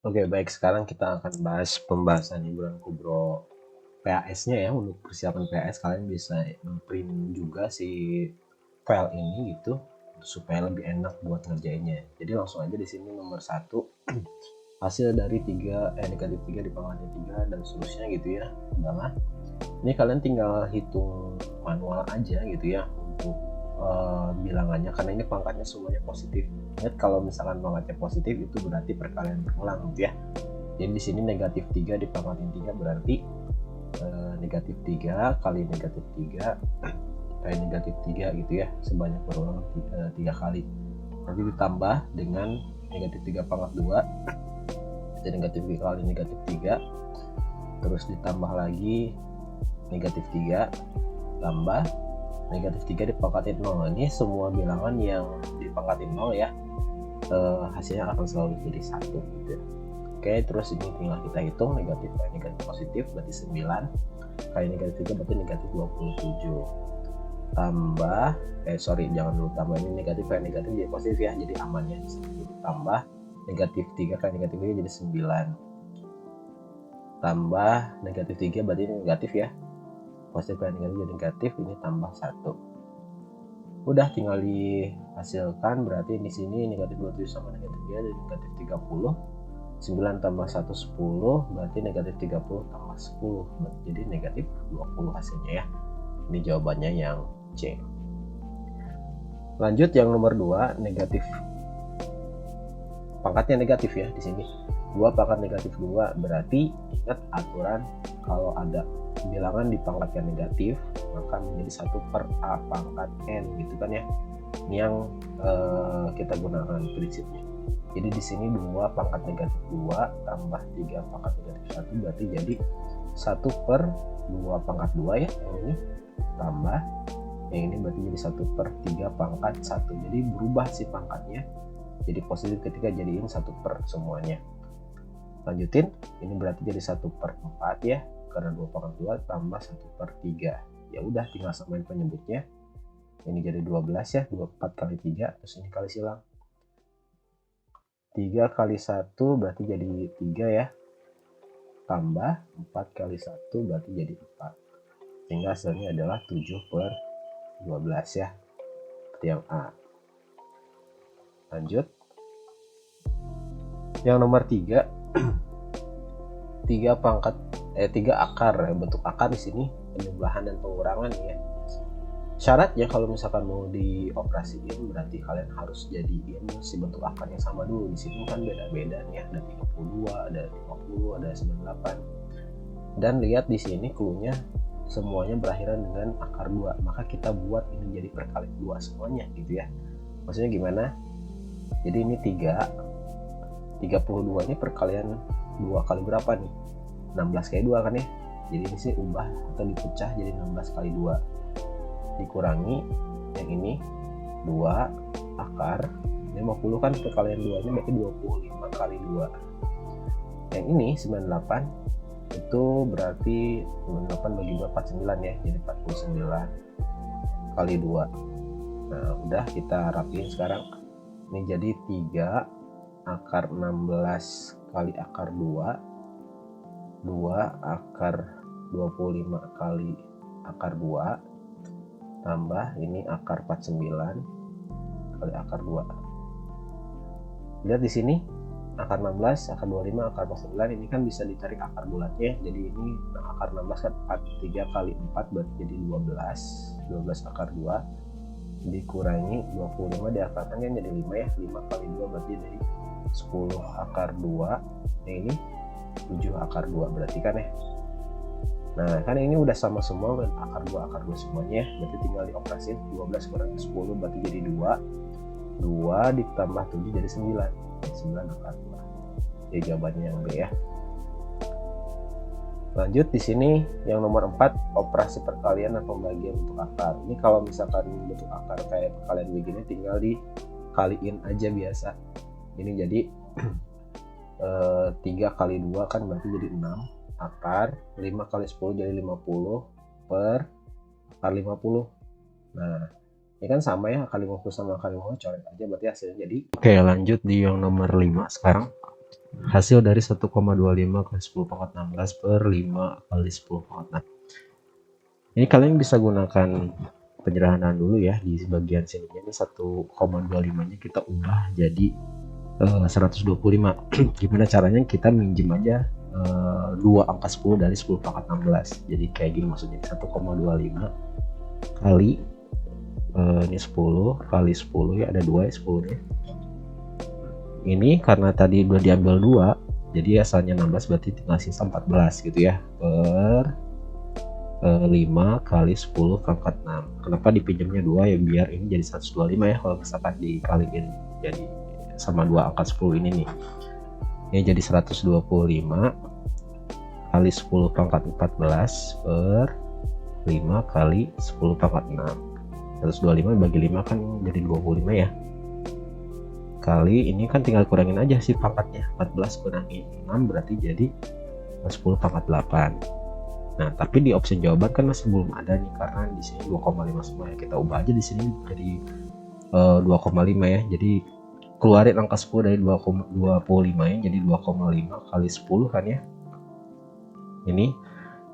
Oke, baik. Sekarang kita akan bahas pembahasan hiburan kubro PAS-nya ya. Untuk persiapan PAS, kalian bisa print juga si file ini gitu supaya lebih enak buat ngerjainnya. Jadi langsung aja di sini nomor satu, hasil dari negatif 3 dipangkatkan 3 dan seterusnya gitu ya adalah ini kalian tinggal hitung manual aja gitu ya untuk bilangannya, karena ini pangkatnya semuanya positif. Ingat, kalau misalkan pangkatnya positif itu berarti perkalian berulang gitu ya. Jadi di sini negatif 3 dipangkatin 3 berarti negatif 3 kali negatif 3 kali negatif 3 gitu ya, sebanyak berulang 3 kali. Nanti ditambah dengan negatif 3 pangkat 2, jadi negatif 3 kali negatif 3, terus ditambah lagi negatif 3 tambah negatif 3 dipangkatin 0. Ini semua bilangan yang dipangkatin 0 ya, hasilnya akan selalu jadi 1 gitu ya. Oke, terus ini tinggal kita hitung negatif kali negatif positif berarti 9 kali negatif 3 berarti negatif 27 tambah jangan dulu tambah, ini negatif kali negatif jadi positif ya, jadi amannya di sini. Tambah negatif 3 kali negatif 3 jadi 9 tambah negatif 3 berarti ini negatif ya, positif kali negatif jadi negatif, ini tambah 1. Udah tinggal dihasilkan, berarti di sini negatif 27 sama negatif 3 jadi negatif 30. 9 tambah 1 10 berarti negatif 30 tambah 10 jadi negatif 20 hasilnya ya. Ini jawabannya yang C. Lanjut yang nomor 2, negatif pangkatnya negatif ya di sini. 2 pangkat negatif 2 berarti ingat aturan, kalau ada bilangan dipangkatkan negatif maka menjadi 1 per A pangkat N gitu kan ya. Ini yang kita gunakan prinsipnya. Jadi di sini 2 pangkat negatif 2 tambah 3 pangkat negatif 1 berarti jadi 1 per 2 pangkat 2 ya, yang ini tambah yang ini berarti jadi 1 per 3 pangkat 1. Jadi berubah si pangkatnya jadi positif ketika jadiin 1 per semuanya. Lanjutin, ini berarti jadi 1 per 4 ya, karena 2 pangkat 2 tambah 1 per 3. Ya udah tinggal samain penyebutnya. Ini jadi 12 ya, 24 kali 3, terus ini kali silang. 3 kali 1 berarti jadi 3 ya, tambah 4 kali 1 berarti jadi 4, sehingga hasilnya adalah 7 per 12 ya, seperti yang A. Lanjut yang nomor 3, 3 akar ya, bentuk akar di sini penjumlahan dan pengurangan ya. Syaratnya kalau misalkan mau dioperasiin berarti kalian harus jadiin si bentuk akarnya sama dulu. Di sini kan beda-beda nih ya, ada 32, ada 50, ada 98. Dan lihat di sini cluenya semuanya berakhiran dengan akar 2, maka kita buat ini jadi perkali 2 semuanya gitu ya. Maksudnya gimana? Jadi ini 32 ini perkalian 2 kali berapa nih? 16 kali 2 kan ya. Jadi ini sih ubah atau dipecah jadi 16 kali 2 dikurangi yang ini 2 akar 50 kan perkalian 2 nya berarti 25 kali 2. Yang ini 98 itu berarti 98 bagi 2 49 ya, jadi 49 kali 2. Nah udah kita rapiin sekarang. Ini jadi 3 akar 16 kali akar 2 akar 25 kali akar 2 tambah ini akar 49 kali akar 2. Lihat di sini akar 16, akar 25, akar 49 ini kan bisa ditarik akar bulatnya. Jadi ini akar 16 kan 3 kali 4 berarti jadi 12 akar 2 dikurangi 25 diakarkan kan jadi 5 ya. 5 kali 2 berarti dari 10 akar 2. Nah ini 7 akar 2 berarti kan ya. Nah kan ini udah sama semua akar 2 semuanya, berarti tinggal dioperasin. 12 kurangi 10 berarti jadi 2 ditambah 7 jadi 9 akar 2. Jadi jawabannya yang B ya. Lanjut di sini yang nomor 4, operasi perkalian atau pembagian bentuk akar. Ini kalau misalkan bentuk akar kayak perkalian begini tinggal dikaliin aja biasa. Ini jadi 3 kali 2 kan berarti jadi 6 akar, 5 kali 10 jadi 50 per akar 50. Nah ini kan sama ya, akar 50 sama akar 50 coret aja berarti hasilnya jadi. Oke lanjut di yang nomor 5 sekarang. hasil dari 1,25 kali 10 pangkat 16 per 5 kali 10 pangkat 6. Ini kalian bisa gunakan penyederhanaan dulu ya. Di bagian sini ini 1,25 nya kita ubah jadi 125. Gimana caranya? Kita minjem aja 2 angka 10 dari 10 pangkat 16. Jadi kayak gini maksudnya, 1,25 kali ini 10 kali 10 ya, ada 2 ya 10 nya. Ini karena tadi udah diambil 2, jadi asalnya 16, berarti tinggal sisa 14 gitu ya, per 5 kali 10 pangkat 6. Kenapa dipinjamnya 2 ya? Biar ini jadi 125 ya, kalau misalkan dikaliin jadi sama 2 angka 10 ini nih. Ini jadi 125 kali 10 pangkat 14 per 5 kali 10 pangkat 6. 125 bagi 5 kan jadi 25 ya. Kali ini kan tinggal kurangin aja sih pangkatnya, 14 kurangi 6 berarti jadi 10 pangkat 8. Nah, tapi di opsi jawaban kan masih belum ada nih, karena di sini 2,5 semua ya. Kita ubah aja di sini jadi 2,5 ya. Jadi keluarin angka 10 dari 2,25 ya, jadi 2,5 kali 10 kan ya. Ini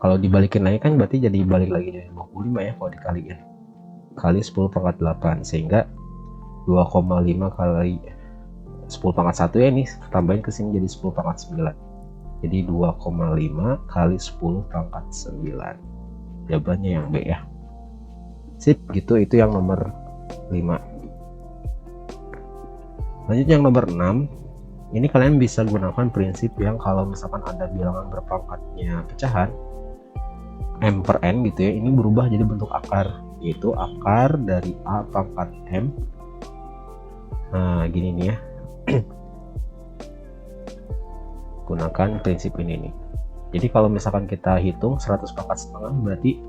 kalau dibalikin lagi kan berarti jadi balik lagi jadi 25 ya kalau dikaliin. Kali 10 pangkat 8, sehingga 2,5 kali 10 pangkat 1 ya, ini tambahin ke sini jadi 10 pangkat 9. Jadi 2,5 kali 10 pangkat 9. Jawabannya yang B ya. Sip, gitu. Itu yang nomor 5. Lanjut yang nomor 6. Ini kalian bisa gunakan prinsip yang kalau misalkan ada bilangan berpangkatnya pecahan M per N gitu ya, ini berubah jadi bentuk akar, yaitu akar dari A pangkat M. Nah gini nih ya. Gunakan prinsip ini nih. Jadi kalau misalkan kita hitung 100 pangkat setengah, berarti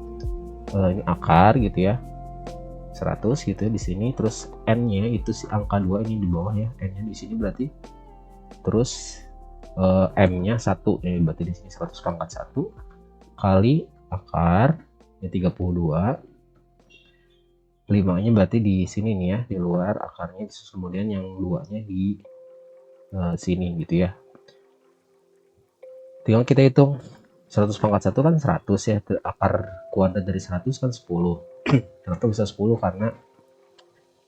ini akar gitu ya, 100 gitu ya di sini, terus N nya itu si angka 2 ini di bawah ya, N nya di sini berarti, terus M nya 1 ya, berarti di sini 100 pangkat 1 kali akar ya 32, 5 nya berarti di sini nih ya, di luar akarnya, kemudian yang 2 nya di sini gitu ya. Tinggal kita hitung 100 pangkat 1 kan 100 ya, akar kuadrat dari 100 kan 10. Kenapa bisa 10? Karena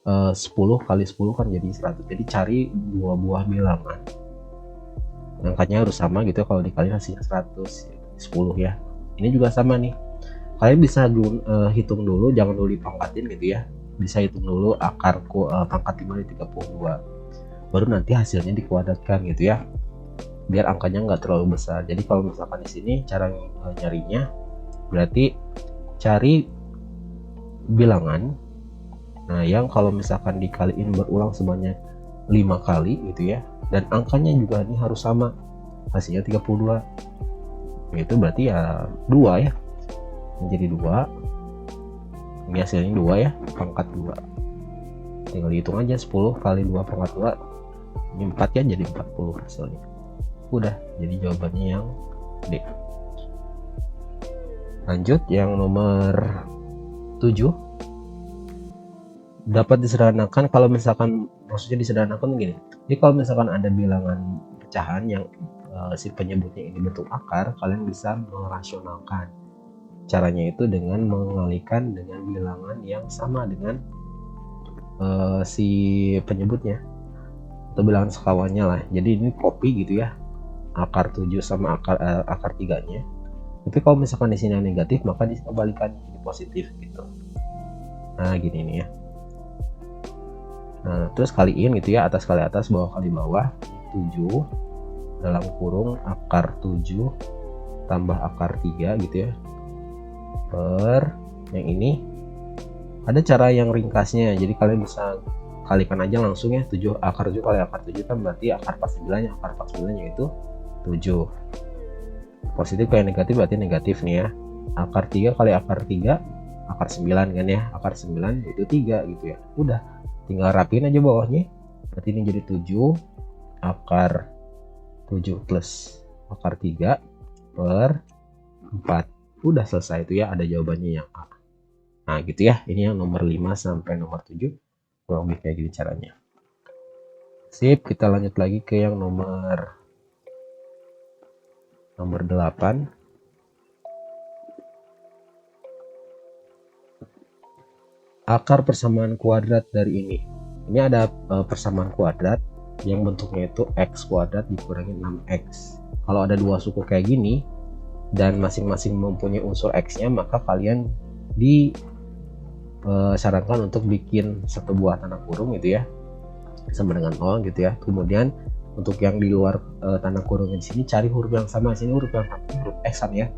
10 kali 10 kan jadi 100. Jadi cari dua buah bilangan, angkanya harus sama gitu ya, kalau dikali hasilnya 100 10 ya. Ini juga sama nih, kalian bisa hitung dulu, jangan dulu dipangkatin gitu ya. Bisa hitung dulu akar pangkat 5 dari 32, baru nanti hasilnya dikuadratkan gitu ya, biar angkanya nggak terlalu besar. Jadi kalau misalkan di sini cara nyarinya berarti cari bilangan, nah yang kalau misalkan dikaliin berulang sebanyak 5 kali gitu ya, dan angkanya juga ini harus sama, hasilnya 32, itu berarti ya 2 ya, menjadi 2. Ini hasilnya 2 ya, pangkat 2. Tinggal dihitung aja, 10 kali 2 pangkat 2, ini 4 ya, jadi 40 hasilnya. Udah, jadi jawabannya yang D. Lanjut yang nomor 7. Dapat disederhanakan kalau misalkan, maksudnya disederhanakan gini. Jadi kalau misalkan ada bilangan pecahan yang si penyebutnya ini bentuk akar, kalian bisa merasionalkan. Caranya itu dengan mengalihkan dengan bilangan yang sama dengan si penyebutnya atau bilangan sekawannya lah. Jadi ini copy gitu ya, akar 7 sama akar 3 nya. Tapi kalau misalkan di sini yang negatif, maka dikembalikan jadi positif gitu. Nah gini nih ya. Nah terus kaliin gitu ya, atas kali atas, bawah kali bawah. 7 dalam kurung akar 7 tambah akar 3 gitu ya, per yang ini. Ada cara yang ringkasnya, jadi kalian bisa kalikan aja langsung ya. 7 akar 7 kali akar 7 kan berarti akar 49 nya, akar 49 nya itu 7. Positif kayak negatif berarti negatif nih ya. Akar 3 kali akar 3, akar 9 kan ya, akar 9 itu 3 gitu ya. Udah, tinggal rapiin aja bawahnya, berarti ini jadi 7 akar 7 plus akar 3 per 4. Udah selesai itu ya, ada jawabannya yang A. Nah gitu ya, ini yang nomor 5 sampai nomor 7 kurang lebih kayak gini caranya. Sip, kita lanjut lagi ke yang nomor Nomor 8. Akar persamaan kuadrat dari ini. Ini ada persamaan kuadrat yang bentuknya itu x kuadrat dikurangi 6x. Kalau ada dua suku kayak gini dan masing-masing mempunyai unsur x-nya, maka kalian disarankan untuk bikin satu buah tanda kurung gitu ya, sama dengan 0 gitu ya. Kemudian untuk yang di luar tanda kurung di sini cari huruf yang sama. Sini huruf yang sama, huruf x kan ya.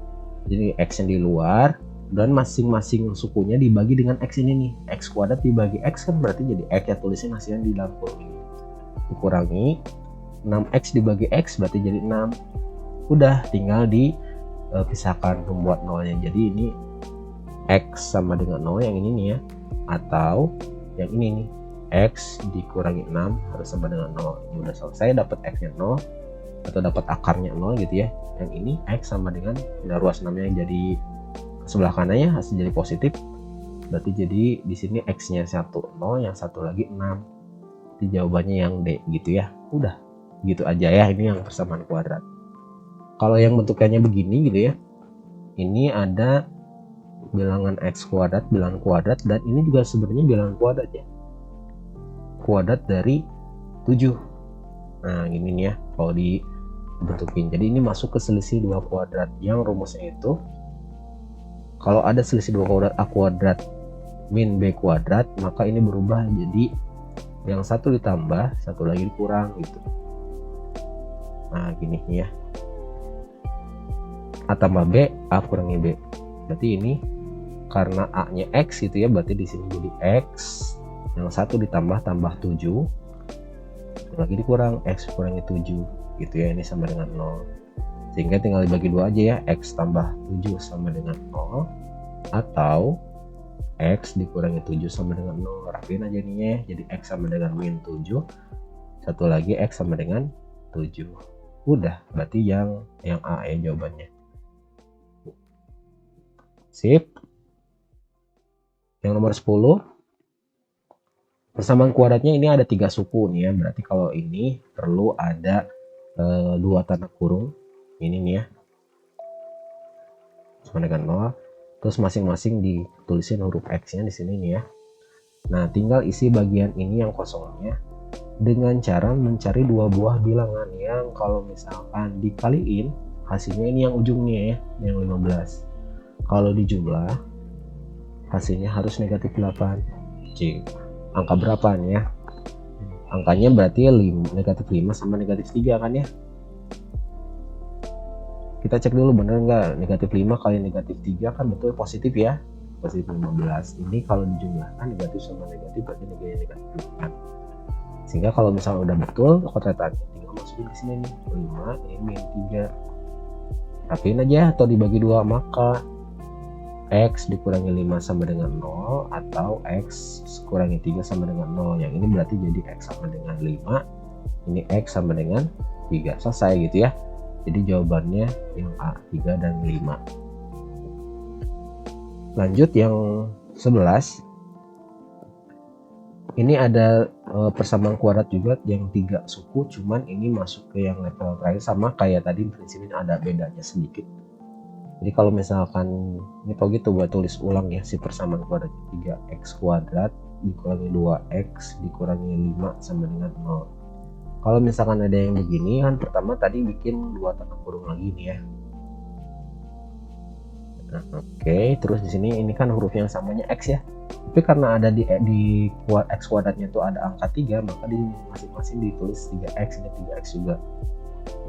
Jadi x yang di luar dan masing-masing sukunya dibagi dengan x ini nih. X kuadrat dibagi x kan berarti jadi x ya, tulisin hasilnya di dalam kurung ini. Dikurangi 6x dibagi x berarti jadi 6. Udah tinggal dipisahkan membuat nolnya. Jadi ini x sama dengan 0 yang ini nih ya, atau yang ini nih x dikurangi 6 harus sama dengan 0. Ini udah selesai, dapat x nya 0 atau dapat akarnya 0 gitu ya. Yang ini x sama dengan, udah ruas 6 nya jadi sebelah kanannya hasil jadi positif, berarti jadi di sini x nya 1 0, yang satu lagi 6. Jadi jawabannya yang D gitu ya. Udah gitu aja ya, ini yang persamaan kuadrat. Kalau yang bentukannya begini gitu ya, ini ada bilangan x kuadrat, bilangan kuadrat, dan ini juga sebenarnya bilangan kuadrat ya, kuadrat dari 7. Nah gini nih ya kalau dibentukin. Jadi ini masuk ke selisih 2 kuadrat yang rumusnya itu kalau ada selisih 2 kuadrat a kuadrat min b kuadrat, maka ini berubah jadi yang satu ditambah, satu lagi dikurang gitu. Nah gini ya, a tambah b, a kurangi b. Berarti ini karena a nya x gitu ya, berarti di sini jadi x, yang satu ditambah tambah 7, satu lagi dikurang, x kurangi 7 gitu ya. Ini sama dengan 0, sehingga tinggal dibagi 2 aja ya, x tambah 7 sama dengan 0 atau x dikurangi 7 sama dengan 0. Rapiin aja ininya ya, jadi x sama dengan min 7, satu lagi x sama dengan 7. Udah, berarti yang A ya jawabannya. Sip. Yang nomor 10, persamaan kuadratnya ini ada 3 suku nih ya, berarti kalau ini perlu ada 2 tanda kurung ini nih ya, sama dengan 0. Terus masing-masing ditulisin huruf x-nya di sini nih ya. Nah, tinggal isi bagian ini yang kosongnya dengan cara mencari 2 buah bilangan yang kalau misalkan dikaliin hasilnya ini yang ujungnya ya, yang 15. Kalau dijumlah hasilnya harus negatif 8. Angka berapa nih ya? Angkanya berarti negatif 5 sama negatif 3 kan ya. Kita cek dulu bener nggak, negatif 5 kali negatif 3 kan betul positif ya, positif 15. Ini kalau dijumlahkan negatif sama negatif berarti negatif 5. Sehingga kalau misalnya udah betul kontretannya, tinggal masukin ke sini nih 5 ini min 3. Rapiin aja atau dibagi 2, maka x dikurangi 5 sama dengan 0 atau x kurangi 3 sama dengan 0. Yang ini berarti jadi x sama dengan 5, ini x sama dengan 3. Selesai gitu ya. Jadi jawabannya yang A, 3 dan 5. Lanjut yang 11. Ini ada persamaan kuadrat juga yang 3 suku, cuman ini masuk ke yang level terakhir, sama kayak tadi prinsipnya ada bedanya sedikit. Jadi kalau misalkan ini kalau gitu buat tulis ulang ya, si persamaan kuadrat 3x kuadrat dikurangi 2x dikurangi 5 sama dengan 0. Kalau misalkan ada yang begini kan, pertama tadi bikin 2 tanda kurung lagi nih ya. Nah, oke, terus di sini ini kan huruf yang samanya x ya. Tapi karena ada di x kuadratnya tuh ada angka 3, maka di masing-masing ditulis 3x, ini 3x juga.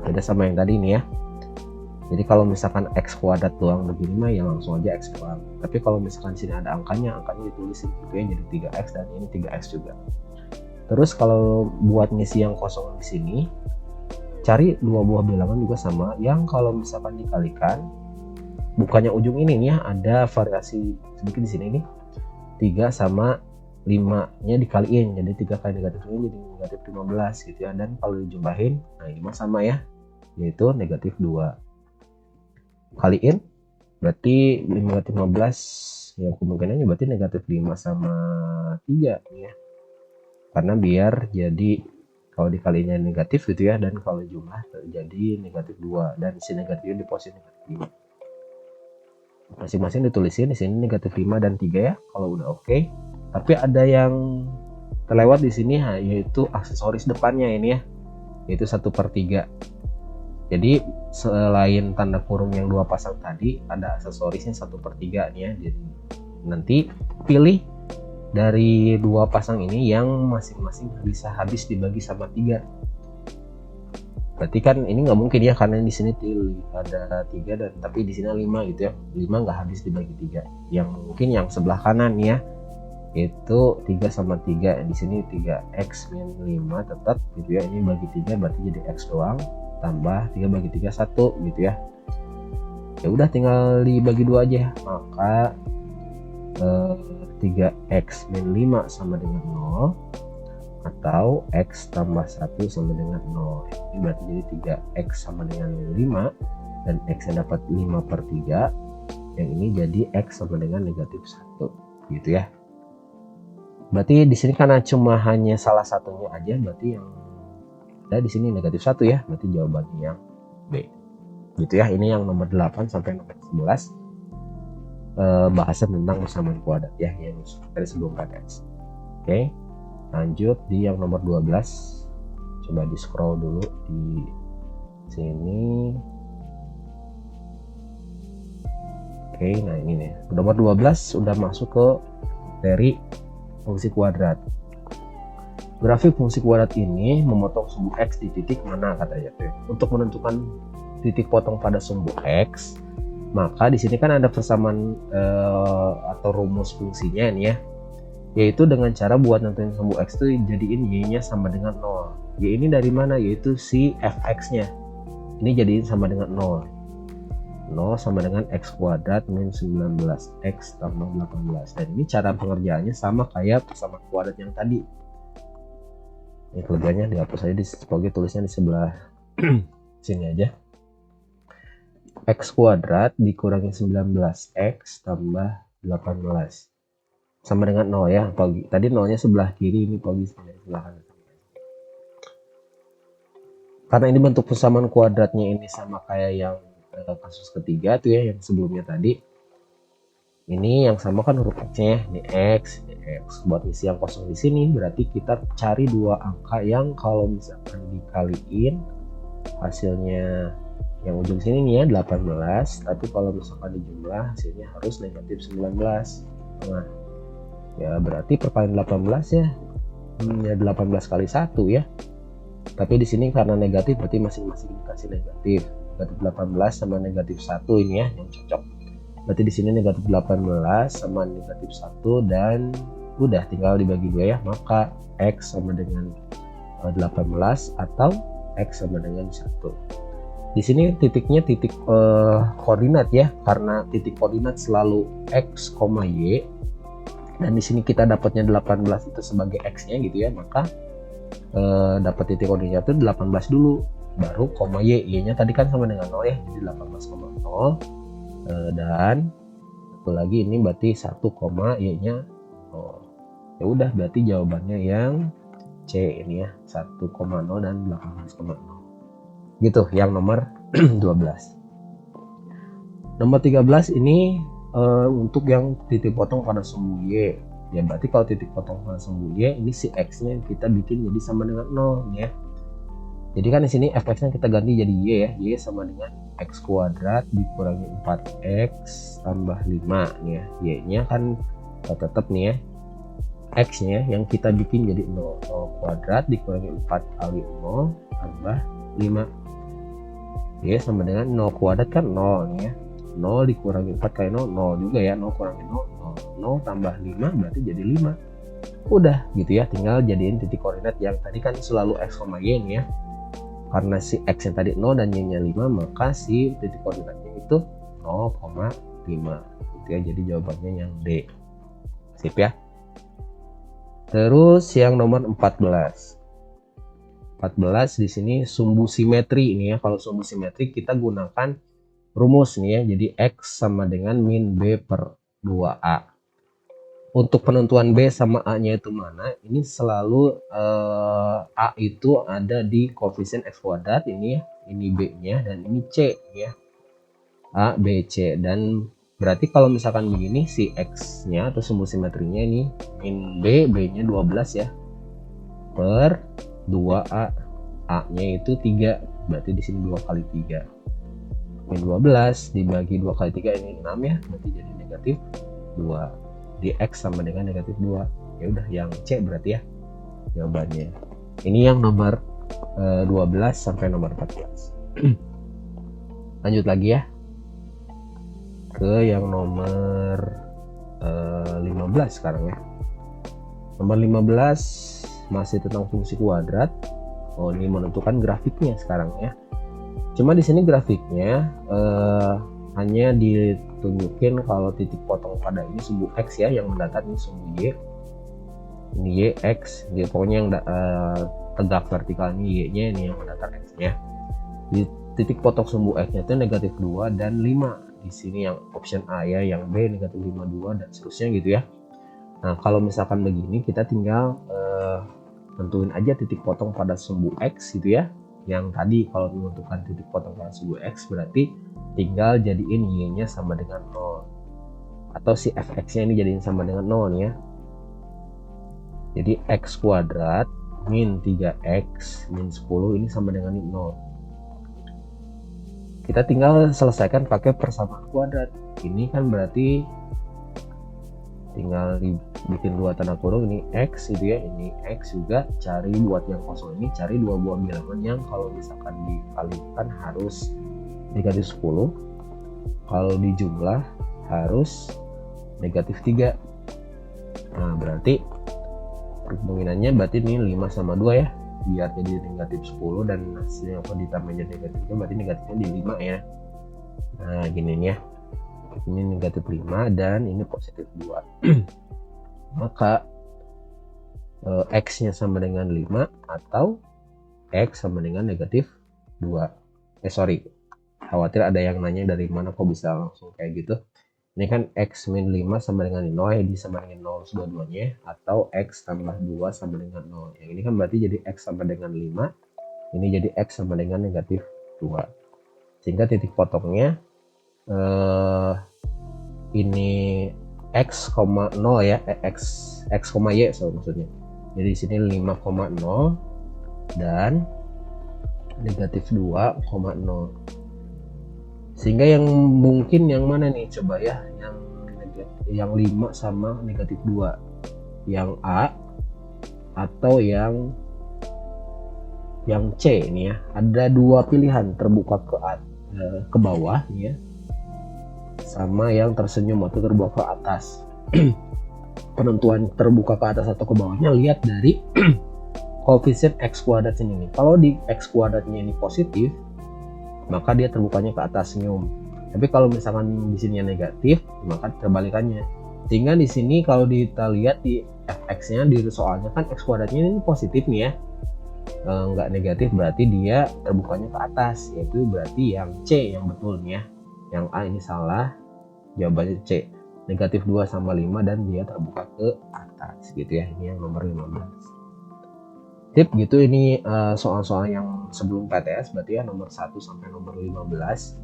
Beda sama yang tadi nih ya. Jadi kalau misalkan x kuadrat doang begini mah ya langsung aja x doang. Tapi kalau misalkan sini ada angkanya ditulis gitu ya, jadi 3x dan ini 3x juga. Terus kalau buat ngisi yang kosong di sini, cari 2 buah bilangan juga sama, yang kalau misalkan dikalikan bukannya ujung ini ya, ada variasi sedikit di sini nih. 3 sama 5-nya dikaliin, jadi 3 kali negatif 5 jadi negatif 15 gitu ya. Dan kalau dijumlahin, nah ini mah sama ya, yaitu negatif 2. Kaliin berarti negatif 15 ya, kemungkinannya berarti negatif 5 sama 3 ya. Karena biar jadi kalau dikalinya negatif gitu ya, dan kalau jumlah terjadi negatif 2 dan si negatifnya di posisi negatif 5. Masing-masing ditulisin di sini negatif 5 dan 3 ya kalau udah oke. Tapi ada yang terlewat di sini yaitu aksesoris depannya ini ya, yaitu 1/3. Jadi selain tanda kurung yang 2 pasang tadi, ada aksesorisnya 1/3 nih ya. Jadi nanti pilih dari 2 pasang ini yang masing-masing bisa habis dibagi sama 3. Berarti kan ini nggak mungkin ya, karena di sini ada 3 dan tapi di sini 5 gitu ya. 5 nggak habis dibagi 3. Yang mungkin yang sebelah kanan ya, itu 3 sama 3. Di sini 3x min 5 tetap gitu ya. Ini bagi 3 berarti jadi x doang, tambah 3 bagi 3 1 gitu ya. Ya udah tinggal dibagi 2 aja, maka 3x min 5 sama dengan 0 atau x tambah 1 sama dengan 0. Ini berarti jadi 3x sama dengan 5 dan x yang dapat 5/3, yang ini jadi x sama dengan negatif 1 gitu ya. Berarti di sini karena cuma hanya salah satunya aja, berarti yang ada di sini negatif 1 ya, berarti jawabannya yang B gitu ya. Ini yang nomor 8 sampai nomor 11 bahasan tentang persamaan kuadrat ya, yang dari sebelum KTS. Oke, lanjut di yang nomor 12. Coba di scroll dulu di sini. Oke, nah ini nih nomor 12 udah masuk ke dari fungsi kuadrat. Grafik fungsi kuadrat ini memotong sumbu x di titik mana katanya tuh. Untuk menentukan titik potong pada sumbu x, maka di sini kan ada persamaan atau rumus fungsinya nih ya, yaitu dengan cara buat nentuin sumbu x itu jadiin y-nya sama dengan 0. Y ini dari mana? Yaitu si fx-nya. Ini jadiin sama dengan 0. 0 sama dengan x kuadrat min 19x tambah 18. Dan ini cara pengerjaannya sama kayak persamaan kuadrat yang tadi. Ini kelebihannya dihapus aja, sebagai tulisnya di sebelah sini aja. X kuadrat dikurangi 19x tambah 18 sama dengan 0 ya. Tadi 0-nya sebelah kiri, ini sebelah kanan. Karena ini bentuk persamaan kuadratnya ini sama kayak yang kasus ketiga tuh ya, yang sebelumnya tadi. Ini yang sama kan huruf x-nya ya, ini x, ini x. Buat isi yang kosong di sini, berarti kita cari 2 angka yang kalau misalkan dikaliin hasilnya yang ujung sini nih ya 18, tapi kalau misalkan dijumlah hasilnya harus negatif 19. Nah, ya berarti perkalian 18 ya, ya 18 kali 1 ya. Tapi di sini karena negatif berarti masing-masing dikasih negatif. Negatif 18 sama negatif 1 ini ya yang cocok. Berarti di sini negatif 18 sama negatif 1 dan udah tinggal dibagi 2 ya, maka x sama dengan 18 atau x sama dengan 1. Di sini titiknya titik koordinat ya, karena titik koordinat selalu x, y. Dan di sini kita dapatnya 18 itu sebagai x-nya gitu ya, maka dapat titik koordinat itu 18 dulu, baru koma y-nya tadi kan sama dengan 0 ya, jadi 18,0. Dan satu lagi ini berarti 1, y-nya 0. Ya udah, berarti jawabannya yang C ini ya, 1,0 dan 18,0. Gitu yang nomor 12. Nomor 13 ini untuk yang titik potong pada sumbu y. Ya berarti kalau titik potong pada sumbu y, ini si x-nya kita bikin jadi sama dengan 0 ya. Jadi kan di sini fx-nya kita ganti jadi y ya. Y sama dengan x kuadrat dikurangi 4x tambah 5 nih ya. Y-nya kan tetap nih ya. X-nya yang kita bikin jadi 0 kuadrat dikurangi 4 kali 0 tambah 5. Y sama dengan 0 kuadrat kan 0 nih ya. 0 dikurangi 4 kali 0, 0 juga ya. 0 kurangi 0, 0 tambah 5 berarti jadi 5. Udah gitu ya, tinggal jadiin titik koordinat yang tadi kan selalu x, y nih ya. Karena si x yang tadi 0 dan y nya 5, maka si titik koordinatnya itu 0,5 gitu ya. Jadi jawabannya yang D. Sip ya. Terus yang nomor 14. 14 di sini sumbu simetri ini ya. Kalau sumbu simetri kita gunakan rumus nih ya. Jadi x sama dengan min b per 2a. untuk penentuan B sama A-nya itu mana, ini selalu A itu ada di koefisien X kuadrat ini ya, ini B-nya dan ini C ya. A, B, C, dan berarti kalau misalkan begini si X-nya atau sumbu simetrinya ini min B, B-nya 12 ya per 2A, A-nya itu 3, berarti di sini 2 kali 3 min 12 dibagi 2 kali 3 ini 6 ya, berarti jadi negatif 2. Di X sama dengan negatif 2. Ya udah, yang C berarti ya jawabannya. Ini yang nomor 12 sampai nomor 14. Lanjut lagi ya ke yang nomor 15 sekarang ya. Nomor 15 masih tentang fungsi kuadrat. Oh, ini menentukan grafiknya sekarang ya. Cuma di sini grafiknya hanya ditunjukin kalau titik potong pada ini sumbu X ya, yang mendatar ini sumbu Y. Ini Y, X, dia pokoknya yang tegak vertikal ini Y-nya, ini yang mendatar X-nya. Di titik potong sumbu X-nya itu negatif 2 dan 5. Di sini yang option A ya, yang B negatif 5, 2 dan seterusnya gitu ya. Nah, kalau misalkan begini kita tinggal tentuin aja titik potong pada sumbu X gitu ya. Yang tadi kalau menentukan titik potong pada sumbu X berarti tinggal jadiin Y-nya sama dengan 0. Atau si Fx-nya ini jadiin sama dengan 0 nih ya. Jadi X kuadrat min 3X min 10 ini sama dengan 0. Kita tinggal selesaikan pakai persamaan kuadrat. Ini kan berarti tinggal bikin dua tanda kurung, ini X itu ya, ini X juga, cari buat yang kosong ini, cari dua buah bilangan yang kalau misalkan dikalikan harus negatif 10, kalau dijumlah harus negatif 3. Nah berarti kemungkinannya berarti ini 5 sama 2 ya, biar jadi negatif 10 dan hasilnya kalau ditambah jadi negatifnya berarti negatifnya di 5 ya. Nah gini nih ya, ini negatif 5 dan ini positif 2. Maka X nya sama dengan 5 atau X sama dengan negatif 2. Khawatir ada yang nanya dari mana kok bisa langsung kayak gitu. Ini kan X min 5 sama dengan 0 ya, sama dengan 0 dua-duanya, atau X tambah 2 sama dengan 0. Yang ini kan berarti jadi X sama dengan 5, ini jadi X sama dengan negatif 2. Sehingga titik potongnya ini X, 0 ya, X, Y maksudnya. Jadi di sini 5,0 dan negatif 2,0. Sehingga yang mungkin yang mana nih coba ya, yang 5 sama negatif 2, yang A atau yang C ini ya. Ada dua pilihan, terbuka ke bawah ya, sama yang tersenyum atau terbuka ke atas. Penentuan terbuka ke atas atau ke bawahnya lihat dari koefisien X kuadrat ini nih. Kalau di X kuadratnya ini positif, maka dia terbukanya ke atas senyum. Tapi kalau misalkan di sini negatif, maka terbalikannya. Sehingga di sini kalau kita lihat di Fx-nya di soalnya kan X kuadratnya ini positif nih ya, nggak negatif, berarti dia terbukanya ke atas, yaitu berarti yang C yang betul nih ya. Yang A ini salah, jawabannya C, negatif 2 sama 5 dan dia terbuka ke atas gitu ya. Ini yang nomor 15. Tip gitu, ini soal-soal yang sebelum PTS berarti ya, nomor 1 sampai nomor 15.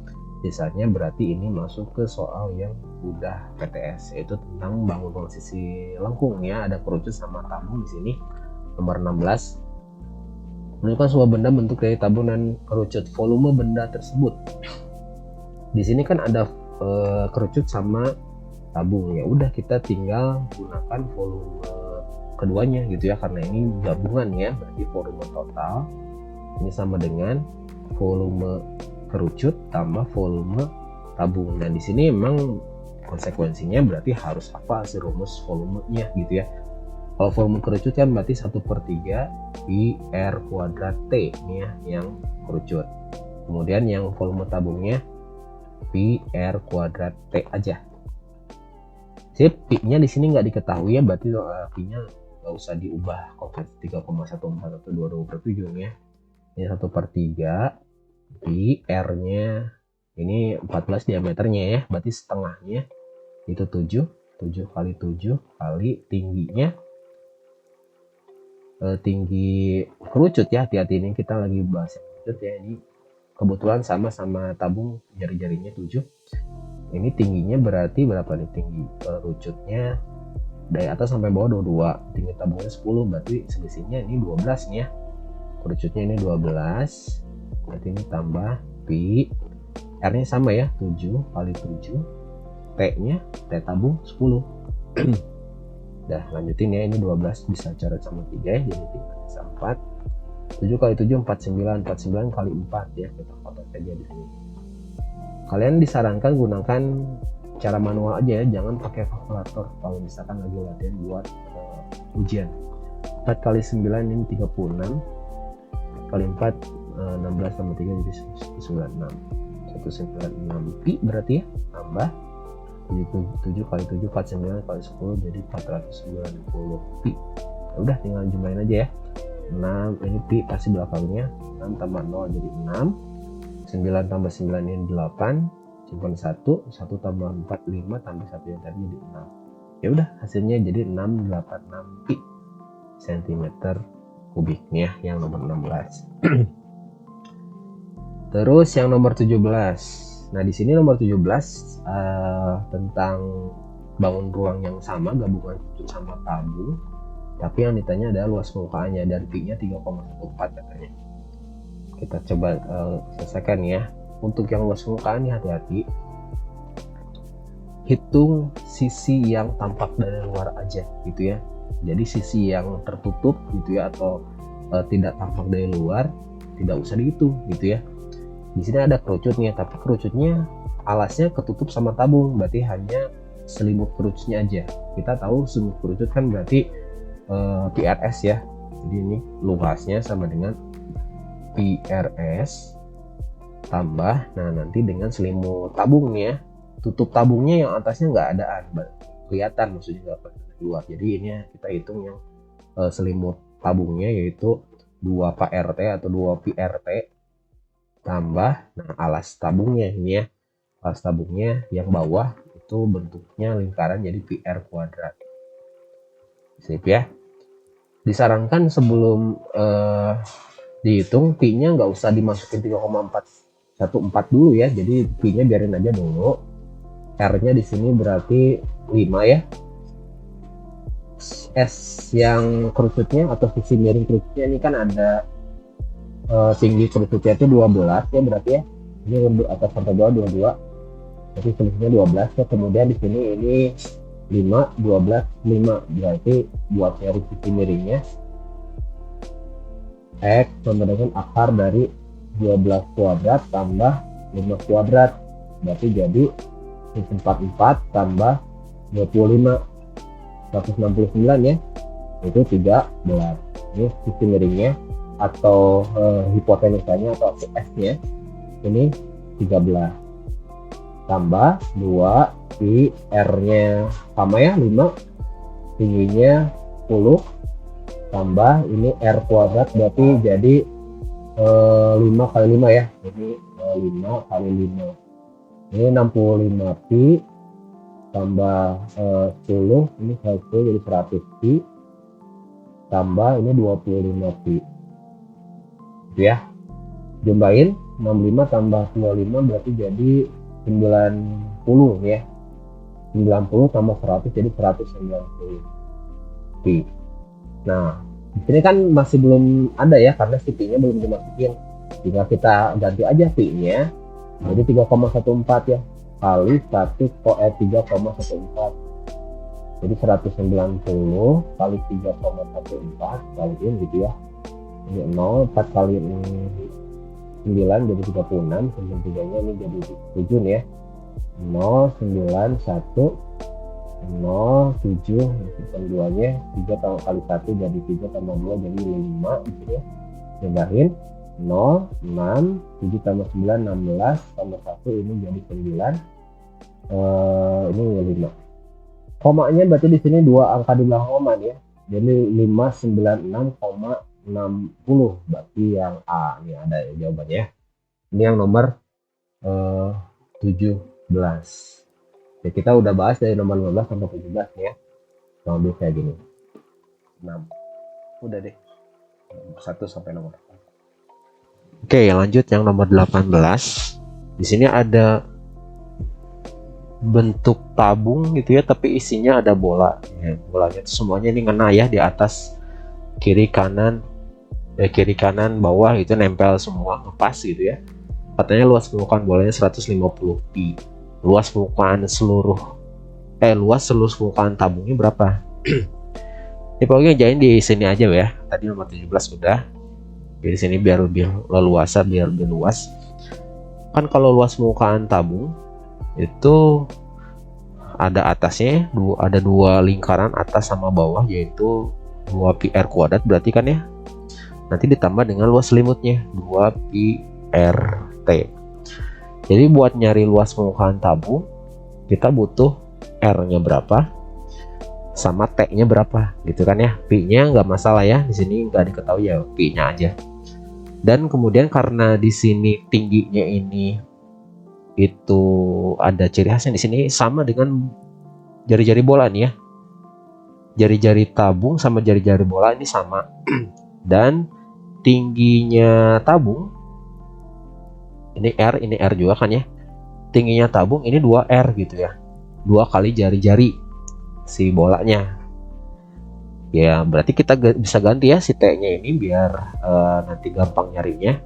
Sisanya berarti ini masuk ke soal yang udah PTS, yaitu tentang bangun posisi lengkung ya, ada kerucut sama tabung di sini. Nomor 16, menunjukkan sebuah benda bentuk dari tabung dan kerucut, volume benda tersebut. Di sini kan ada kerucut sama tabung, ya udah kita tinggal gunakan volume keduanya gitu ya, karena ini gabungan ya, berarti volume total ini sama dengan volume kerucut tambah volume tabung. Dan di sini memang konsekuensinya berarti harus hafal si rumus volumenya gitu ya. Kalau volume kerucut kan berarti 1/3 pi R kuadrat T ini ya, yang kerucut. Kemudian yang volume tabungnya pi R kuadrat T aja. Sip, pi-nya di sini nggak diketahui ya, berarti pi-nya nggak usah diubah konversi 3,14122/7 ya. Ini 1/3 pi R-nya ini 14 diameternya ya, berarti setengahnya itu 7 7 kali 7 kali tingginya, tinggi kerucut ya, hati-hati ini kita lagi bahas kerucut ya, ini kebetulan sama-sama tabung jari-jarinya 7. Ini tingginya berarti berapa nih? Tinggi kerucutnya dari atas sampai bawah 22, tinggi tabungnya 10, berarti selisihnya ini 12 nih ya. Kerucutnya ini 12, berarti ini tambah pi, R nya sama ya, 7 kali 7, T nya T tabung 10. Dah lanjutin ya, ini 12 bisa coret sama 3 ya, jadi 3 bisa 4. 7 kali 7 49, 49 kali 4 ya, kita foto saja di sini. Kalian disarankan gunakan cara manual aja ya, jangan pakai kalkulator kalau misalkan lagi latihan buat ujian. 4 kali 9 ini 36, kali 4 16 tambah 3 jadi 196, 196 pi berarti ya, tambah 7 kali 7 49 kali 10 jadi 490 pi. Ya udah tinggal jumlahin aja ya. 6 ini pi pasti belakangnya, 6 tambah 0 jadi 6, 9 tambah 9 ini 8, simpan 1 tambah 4 5 tambah 1 yang tadi jadi 6. Ya udah hasilnya jadi 686 pi cm kubiknya yang nomor 16. Terus yang nomor 17. Nah, di sini nomor 17 tentang bangun ruang yang sama, gabungan kerucut sama tabung. Tapi yang ditanya adalah luas permukaannya dan pi-nya 3,14 katanya. Kita coba selesaikan ya. Untuk yang luas permukaan ini hati-hati. Hitung sisi yang tampak dari luar aja gitu ya. Jadi sisi yang tertutup gitu ya, atau tidak tampak dari luar tidak usah dihitung gitu ya. Di sini ada kerucutnya, tapi kerucutnya alasnya ketutup sama tabung, berarti hanya selimut kerucutnya aja. Kita tahu selimut kerucut kan berarti PRS ya. Jadi ini luasnya sama dengan PRS tambah, nah nanti dengan selimut tabungnya, tutup tabungnya yang atasnya nggak ada kelihatan, maksudnya nggak keluar. Jadi ini kita hitung yang selimut tabungnya yaitu 2 PRT atau 2 PRT tambah, nah alas tabungnya ini ya, alas tabungnya yang bawah itu bentuknya lingkaran jadi PR kuadrat. Sip ya. Disarankan sebelum dihitung pi-nya nggak usah dimasukin 3,414 dulu ya, jadi pi-nya biarin aja dulu. R-nya di sini berarti 5 ya. S yang kerucutnya atau sisi miring kerucutnya ini kan ada tinggi kerucutnya itu 12 ya, berarti ya ini atas sampai bawah 22, jadi selisihnya 12 ya. Kemudian di sini ini 5 12 5, berarti buat nyari sisi miringnya X sama dengan akar dari 12 kuadrat tambah 5 kuadrat, berarti jadi 44 tambah 25 169 ya, itu 13. Ini sisi miringnya atau hipotenusanya atau S-nya ini 13 tambah 2 pi, R-nya sama ya 5, tingginya 10 tambah ini R kuadrat, berarti jadi 5 kali 5 ya, jadi 5 kali 5 ini 65 pi tambah 10 ini 1 jadi 100 pi tambah ini 25 pi ya. Jumlahin 65 tambah 25 berarti jadi 90 ya, 90 tambah 100 jadi 190 pi. Nah di sini kan masih belum ada ya, karena si pi-nya belum dimasukin, tinggal kita ganti aja pi-nya jadi 3,14 ya, kali 3,14 jadi 190 kali 3,14 kaliin gitu ya, ini 0, 4 kali 9 jadi 36, 93 nya ini jadi 7 nih ya, 0 9 1 0 7, 2 nya 3 kali 1 jadi 3 tambah 2 jadi 5 gitu ya. Tambahin 0 6 7 tambah 9 16 tambah 1 ini jadi 9, ini 5. Komanya berarti di sini 2 angka di belakang koma ya, jadi 596,60, berarti yang A ini ada ya jawabannya. Ini yang nomor 17. Ya, kita udah bahas dari nomor 15 sampai 17 ya. Nomor kayak gini. 6. Udah deh. 1 sampai nomor. Oke, lanjut yang nomor 18. Di sini ada bentuk tabung gitu ya, tapi isinya ada bola. Ya, bolanya itu semuanya ini ngena ya di atas, kiri kanan, kiri kanan bawah itu nempel semua, ngepas gitu ya. Katanya luas permukaan bolanya 150 pi. Luas permukaan luas seluruh permukaan tabungnya berapa? Ini pokoknya jangan di sini aja ya. Tadi nomor 17 sudah. Di sini biar lebih leluasa, biar lebih luas. Kan kalau luas permukaan tabung itu ada atasnya, ada dua lingkaran atas sama bawah, yaitu 2 pi r kuadrat berarti kan ya. Nanti ditambah dengan luas selimutnya 2 pi r t. Jadi buat nyari luas permukaan tabung kita butuh r-nya berapa sama t-nya berapa gitu kan ya. Pi-nya nggak masalah ya, di sini nggak diketahui ya, pi-nya aja. Dan kemudian karena di sini tingginya ini itu ada ciri khasnya, di sini sama dengan jari-jari bola nih ya. Jari-jari tabung sama jari-jari bola ini sama. Dan tingginya tabung ini R juga kan ya. Tingginya tabung ini 2R gitu ya. 2 kali jari-jari si bolanya. Ya, berarti kita bisa ganti ya si T-nya ini biar nanti gampang nyarinya.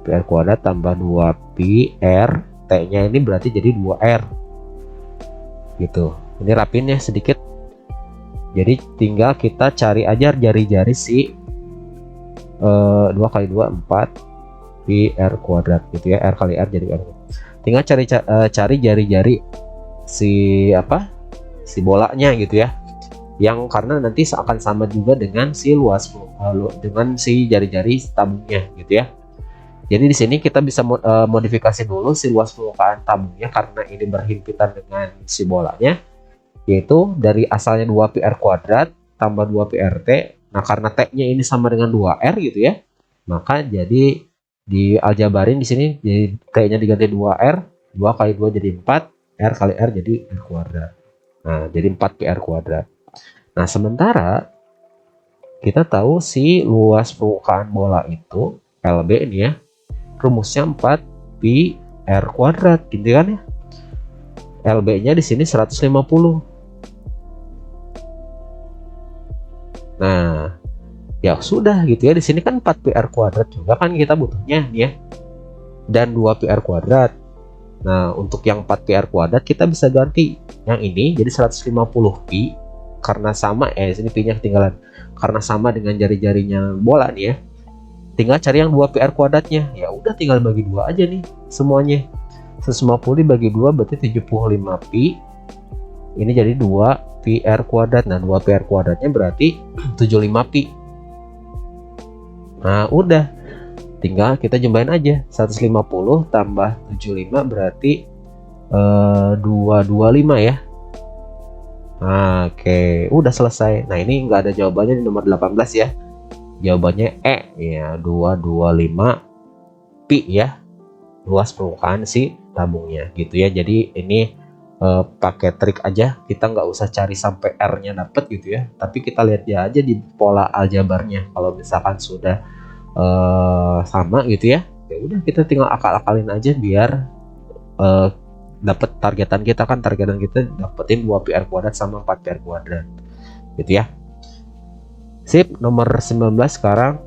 Pi r kuadrat tambah 2 pi r, T-nya ini berarti jadi 2R. Gitu. Ini rapin ya sedikit. Jadi tinggal kita cari aja jari-jari si 2 kali 2 4 pi r kuadrat gitu ya. R kali R jadi R. Tinggal cari jari-jari si si bolanya gitu ya. Yang karena nanti akan sama juga dengan si luas dengan si jari-jari tabungnya gitu ya. Jadi di sini kita bisa modifikasi dulu si luas permukaan tabungnya karena ini berhimpitan dengan si bolanya, yaitu dari asalnya 2 pi r kuadrat tambah 2 pi r t. Nah, karena t-nya ini sama dengan 2r gitu ya, maka jadi di aljabarin di sini jadi t-nya diganti 2r, 2 kali 2 jadi 4, r kali r jadi r kuadrat. Nah, jadi 4 pi r kuadrat. Nah, sementara kita tahu si luas permukaan bola itu LB ini ya, rumusnya 4 pi r kuadrat gitu kan ya. LB-nya di sini 150. Nah, ya sudah gitu ya. Di sini kan 4 pi r kuadrat juga kan kita butuhnya nih ya. Dan 2 pi r kuadrat. Nah, untuk yang 4 pi r kuadrat kita bisa ganti yang ini jadi 150 pi karena sama sini pi-nya ketinggalan. Karena sama dengan jari-jarinya bola nih ya. Tinggal cari yang 2 pi r kuadratnya. Ya udah tinggal bagi 2 aja nih semuanya. 150 dibagi 2 berarti 75 pi. Ini jadi 2 pi r kuadrat. Nah, 2 pi r kuadratnya berarti 75 pi. Nah, udah. Tinggal kita jumlahin aja. 150 tambah 75 berarti 225 ya. Nah, oke, udah selesai. Nah, ini nggak ada jawabannya di nomor 18 ya. Jawabannya E ya, 225 pi ya. Luas permukaan si tabungnya gitu ya. Jadi ini pakai trik aja, kita nggak usah cari sampai R-nya dapet gitu ya. Tapi kita lihat ya aja di pola aljabarnya. Kalau misalkan sudah sama gitu ya, ya udah kita tinggal akal-akalin aja biar dapat targetan kita kan. Targetan kita dapetin 2 pi r kuadrat sama 4 pi r kuadrat gitu ya. Sip, nomor 19 sekarang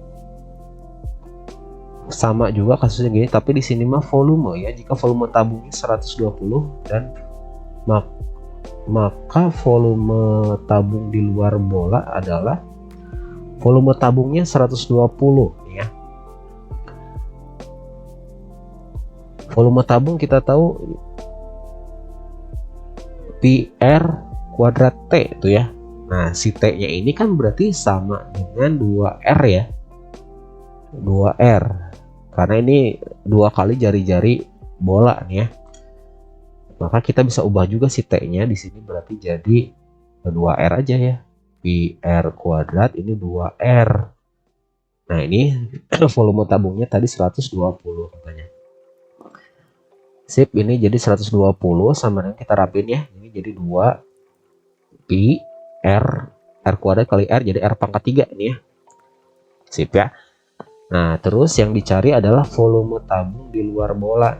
sama juga kasusnya gini, tapi di sini mah volume ya. Jika volume tabungnya 120 dan maka volume tabung di luar bola adalah volume tabungnya 120 ya. Volume tabung kita tahu pi r kuadrat T itu ya. Nah, si T-nya ini kan berarti sama dengan 2R ya. 2R. Karena ini 2 kali jari-jari bola nih ya. Maka kita bisa ubah juga si T-nya di sini berarti jadi 2R aja ya. Pi R kuadrat ini 2R. Nah, ini volume tabungnya tadi 120 katanya. Sip, ini jadi 120 sama dengan kita rapin ya. Ini jadi 2 pi R kuadrat kali R jadi R pangkat 3 ini ya. Sip ya. Nah, terus yang dicari adalah volume tabung di luar bola.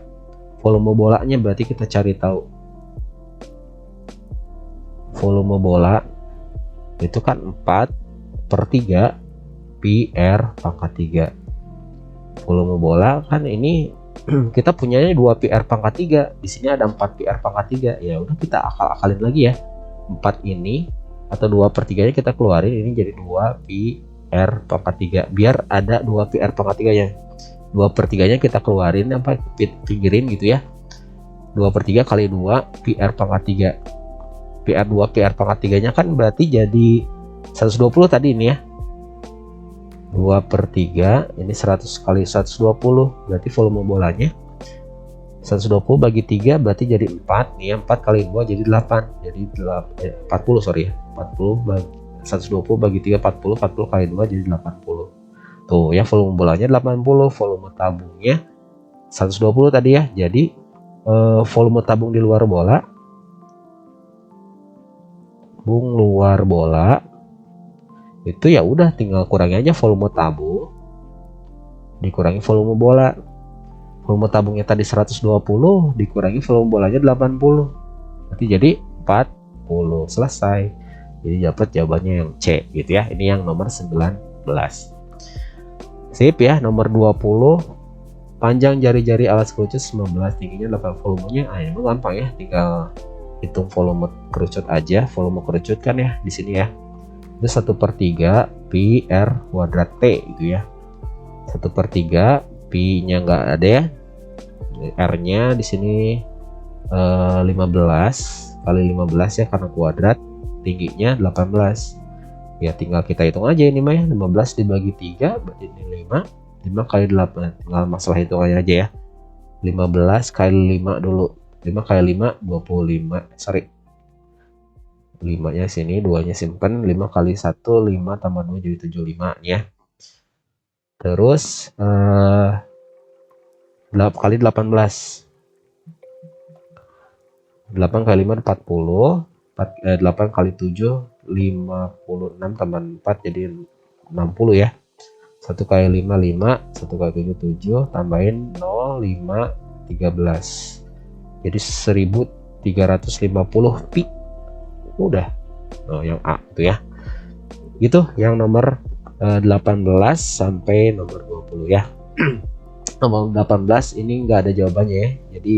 Volume bolanya berarti kita cari tahu. Volume bola itu kan 4/3 pi R pangkat 3. Volume bola kan ini kita punyanya 2 pi R pangkat 3. Di sini ada 4 pi R pangkat 3. Ya udah kita akal-akalin lagi ya. 4 ini atau 2/3-nya kita keluarin, ini jadi 2 pi R pangkat 3. Biar ada 2 pi R pangkat 3 nya. 2/3-nya kita keluarin apa pinggirin gitu ya. 2/3 kali 2 pi R pangkat 3. Pi R 2 pi R pangkat 3-nya kan berarti jadi 120 tadi ini ya. 2/3 ini 100 kali 120 berarti volume bolanya 120 bagi 3 berarti jadi 4 nih ya. 4 kali 2 jadi 8. Jadi 40 sorry ya. 40 bagi 120 bagi 3 40 kali 2 jadi 80. Tuh ya, volume bolanya 80, volume tabungnya 120 tadi ya. Jadi volume tabung di luar bola itu ya udah tinggal kurangi aja volume tabung dikurangi volume bola. Volume tabungnya tadi 120 dikurangi volume bolanya 80. Berarti jadi 40. Selesai. Jadi dapat jawabannya yang C gitu ya. Ini yang nomor 19. Sip ya, nomor 20. Panjang jari-jari alas kerucut 19, tingginya 8, volumenya ini gampang ya, tinggal hitung volume kerucut aja. Volume kerucut kan ya di sini ya. Itu 1/3 pi R kuadrat T gitu ya. 1/3 pi-nya nggak ada ya. R-nya di sini 15 kali 15 ya karena kuadrat, tingginya 18. Ya tinggal kita hitung aja ini mah ya, 15 dibagi 3 berarti ini 5 kali 8, tinggal masalah hitungannya aja ya. 15 kali 5 dulu, 5 kali 5 25, sorry 5 nya sini, 2 nya simpen, 5 kali 1 5 tambah 2 jadi 75 ya. Terus 8 kali 18, 8 kali 5 40, 8 kali 7 56 tambah 4 jadi 60 ya. 1 kali 5 5, 1 kali 7 7, tambahin 0 5 13. Jadi 1350 pi. Udah. Oh, yang A itu ya. Gitu yang nomor 18 sampai nomor 20 ya. Nomor 18 ini enggak ada jawabannya ya. Jadi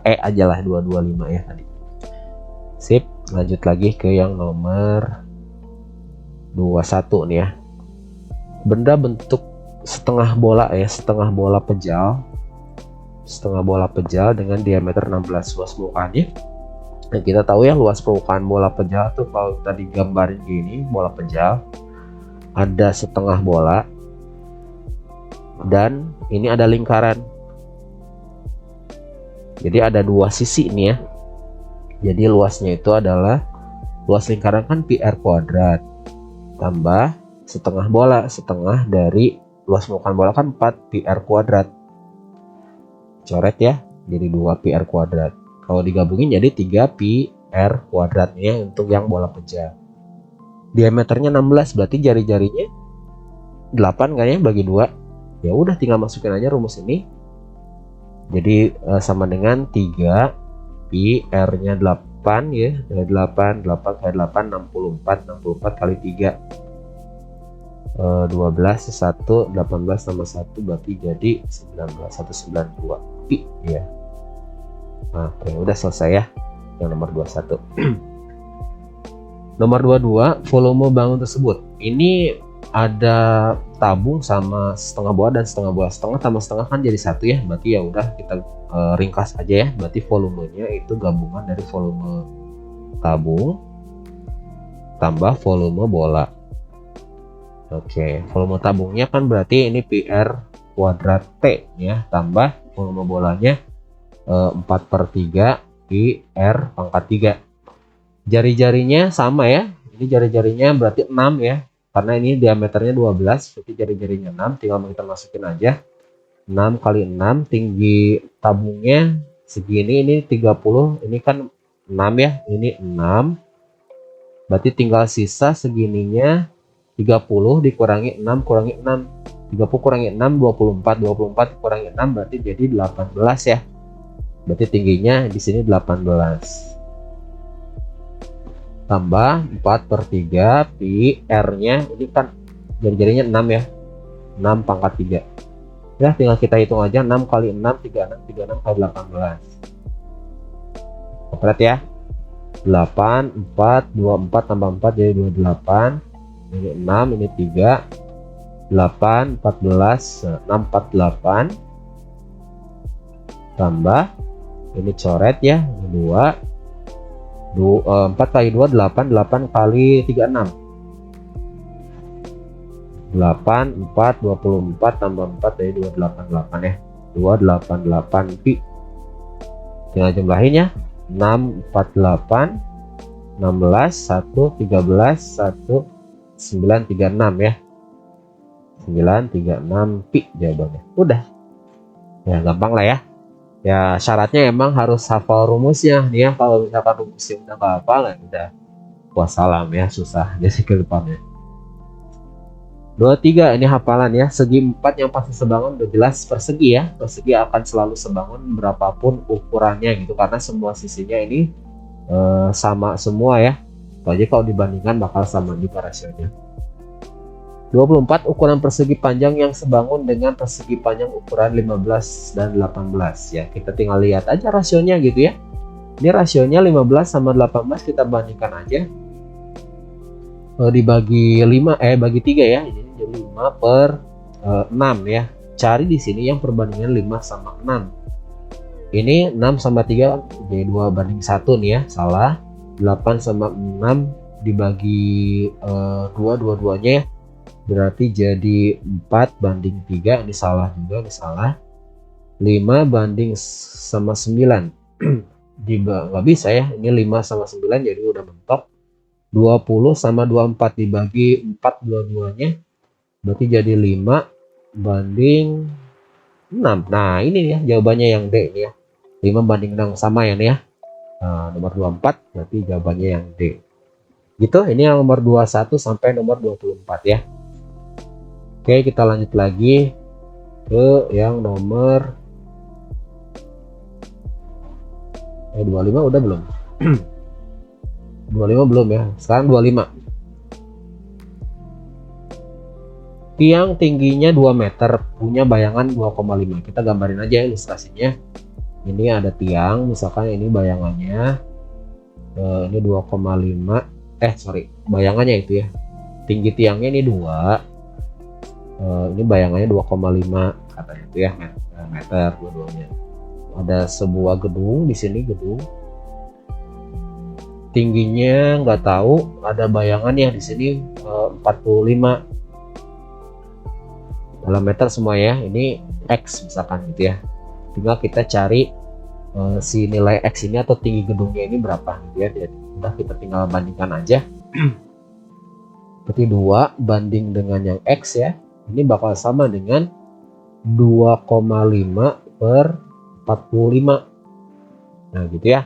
E aja lah 225 ya tadi. Sip, lanjut lagi ke yang nomor 21 nih ya. Benda bentuk setengah bola ya, setengah bola pejal dengan diameter 16, luas permukaannya. Nah, kita tahu ya luas permukaan bola pejal tuh kalau tadi gambarin gini, bola pejal ada setengah bola dan ini ada lingkaran. Jadi ada dua sisi nih ya. Jadi luasnya itu adalah, luas lingkaran kan pi R kuadrat tambah setengah bola, setengah dari luas permukaan bola kan 4 pi R kuadrat. Coret ya, jadi 2 pi R kuadrat. Kalau digabungin jadi 3 pi R kuadratnya untuk yang bola pejal. Diameternya 16, berarti jari-jarinya 8 kan ya, bagi 2. Ya udah tinggal masukin aja rumus ini. Jadi sama dengan 3 pi R-nya 8 ya, dari 8 kali 8 64 kali 3 12 1 18 tambah 1 berarti jadi 19 192 pi ya. Nah, ya udah selesai ya yang nomor 21. Nomor 22, volume bangun tersebut. Ini ada tabung sama setengah bola dan setengah bola. Setengah tambah setengah kan jadi 1 ya. Berarti ya udah kita ringkas aja ya. Berarti volumenya itu gabungan dari volume tabung tambah volume bola. Oke, volume tabungnya kan berarti ini pi R kuadrat T ya, tambah volume bolanya 4/3 pi R pangkat 3. Jari-jarinya sama ya. Ini jari-jarinya berarti 6 ya. Karena ini diameternya 12, berarti jari-jarinya 6, tinggal kita masukin aja. 6 kali 6, tinggi tabungnya segini, ini 30, ini kan 6 ya, ini 6. Berarti tinggal sisa segininya 30 dikurangi 6 kurangi 6. 30 kurangi 6 24, 24 kurangi 6 berarti jadi 18 ya. Berarti tingginya di sini 18. Tambah 4/3 pi R-nya ini kan jari-jarinya 6 ya. 6 pangkat 3. Ya, tinggal kita hitung aja 6 kali 6 36 kali 18. Oke ya. 8 4 24 tambah 4 jadi 28. Ini 6, ini 3. 8 14 6 48 tambah ini coret ya 2 4 kali 2 8 8 kali 3 6 8 4 24 tambah 4 dari 288 ya 288 pi. Tinggal jumlahin ya 6 48 16 1 13 1 936 ya 936 pi jawabannya. Udah ya, gampang lah ya. Ya syaratnya emang harus hafal rumusnya nih ya. Kalau misalkan rumusnya udah nggak hafal ya udah wassalam ya, susah jadi ke depannya. 23 ini hafalan ya. Segi 4 yang pasti sebangun udah jelas persegi ya. Persegi akan selalu sebangun berapapun ukurannya gitu, karena semua sisinya ini sama semua ya. Jadi kalau dibandingkan bakal sama juga rasionya. 24 ukuran persegi panjang yang sebangun dengan persegi panjang ukuran 15 dan 18 ya. Kita tinggal lihat aja rasionya gitu ya. Ini rasionya 15 sama 18 kita bandingkan aja. Dibagi 5 bagi 3 ya. Jadi 5/6 ya. Cari di sini yang perbandingan 5 sama 6. Ini 6 sama 3 jadi 2/1 nih ya. Salah. 8 sama 6 dibagi 2 dua-duanya ya. Berarti jadi 4/3. Ini salah juga, ini salah. 5 sama 9 nggak bisa ya, ini 5 sama 9 jadi udah mentok. 20 sama 24 dibagi 4 dua-duanya berarti jadi 5/6. Nah ini ya jawabannya yang D ini ya, 5/6 sama ya nih ya. Nah, nomor 24 berarti jawabannya yang D gitu. Ini yang nomor 21 sampai nomor 24 ya. Oke, kita lanjut lagi ke yang nomor 25 udah belum? 25 belum ya. Sekarang 25. Tiang tingginya 2 meter, punya bayangan 2,5. Kita gambarin aja ilustrasinya. Ini ada tiang, misalkan ini bayangannya ini 2,5. Bayangannya itu ya. Tinggi tiangnya ini 2. Ini bayangannya 2,5 katanya itu ya, meter dua-duanya. Ada sebuah gedung di sini, gedung tingginya nggak tahu, ada bayangannya di sini 45 dalam meter semua ya. Ini X misalkan gitu ya. Tinggal kita cari si nilai X ini atau tinggi gedungnya ini berapa gitu ya. Jadi udah kita tinggal bandingkan aja. Seperti 2 banding dengan yang X ya. Ini bakal sama dengan 2,5/45. Nah gitu ya.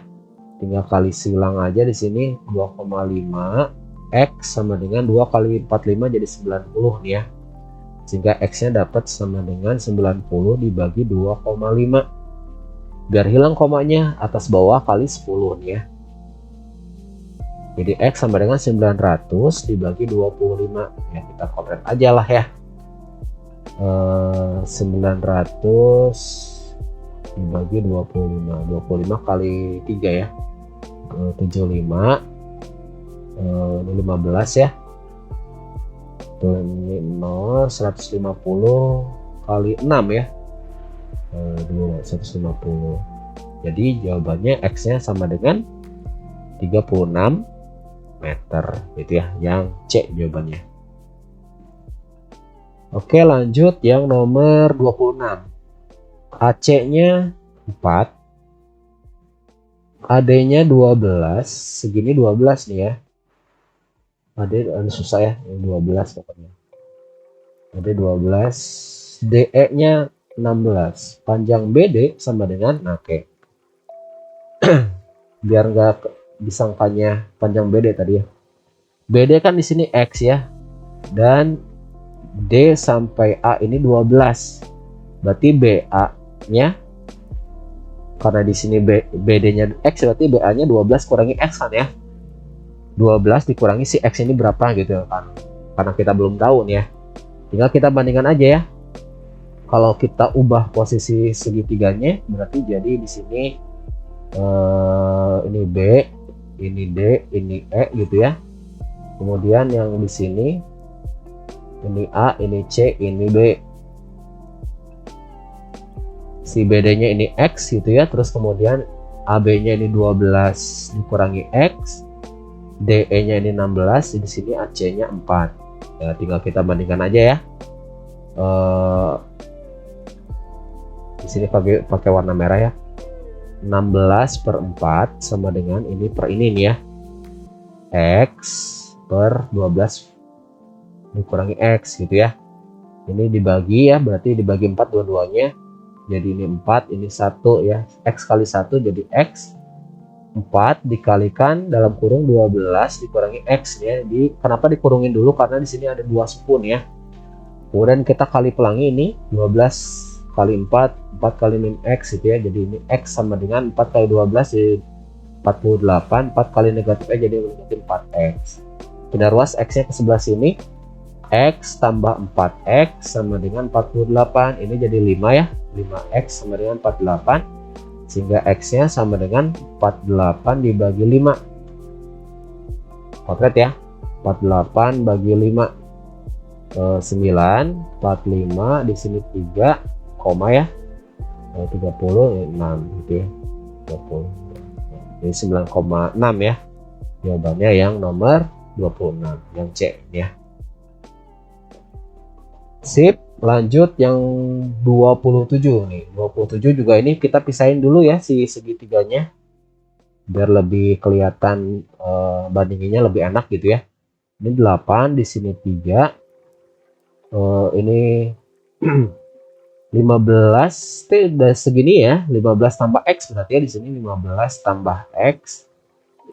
Tinggal kali silang aja di sini. 2,5 X sama dengan 2 kali 45 jadi 90 nih ya. Sehingga X-nya dapat sama dengan 90 dibagi 2,5. Biar hilang komanya, atas bawah kali 10 nih ya. Jadi X sama dengan 900 dibagi 25. Ya kita komplit aja lah ya. 900 dibagi 25 kali 3 ya, 75. Ini 15 ya. Ini 150 kali 6 ya, 150. Jadi jawabannya X nya sama dengan 36 meter gitu ya, yang C jawabannya. Oke, lanjut yang nomor 26. AC-nya 4, AD-nya 12, segini 12 nih ya. AD susah ya, 12 pokoknya. AD 12, DE-nya 16, panjang BD sama dengan, nah oke. biar nggak disangkanya panjang BD tadi ya. BD kan di sini X ya, dan D sampai A ini 12. Berarti BA-nya, karena di sini BD-nya X, berarti BA-nya 12 kurangi X kan ya. 12 dikurangi si X ini berapa gitu kan. Karena kita belum tahu nih ya. Tinggal kita bandingkan aja ya. Kalau kita ubah posisi segitiganya, berarti jadi di sini ini B, ini D, ini E gitu ya. Kemudian yang di sini ini A, ini C, ini B. Si BD-nya ini X gitu ya. Terus kemudian AB-nya ini 12 dikurangi X, DE-nya ini 16, di sini AC-nya 4. Ya, tinggal kita bandingkan aja ya. Di sini pakai warna merah ya. 16 per 4 sama dengan ini per ini nih ya. X per 12 dikurangi X gitu ya. Ini dibagi ya, berarti dibagi 4 dua-duanya. Jadi ini 4, ini 1 ya. X kali 1 jadi X. 4 dikalikan dalam kurung 12 dikurangi X ya. Kenapa dikurungin dulu? Karena di sini ada 2 spoon ya. Kemudian kita kali pelangi ini 12 kali 4, 4 kali min X gitu ya. Jadi ini X sama dengan 4 kali 12 jadi 48, 4 kali negatif X jadi negatif 4X. Pindah ruas X-nya ke sebelah sini. X tambah 4X sama dengan 48. Ini jadi 5 ya. 5X sama dengan 48. Sehingga X-nya sama dengan 48 dibagi 5. Potret ya. 48 bagi 5. 9, 45, di sini 3, koma ya. 30, 6 gitu ya. 30. Jadi 9,6 ya. Jawabannya yang nomor 26, yang C ya. Sip, lanjut yang 27 nih. 27 juga ini kita pisahin dulu ya si segitiganya. Biar lebih kelihatan bandinginnya lebih enak gitu ya. Ini 8, di sini 3. Ini 15 itu udah segini ya. 15 tambah X berarti ya di sini 15 tambah X.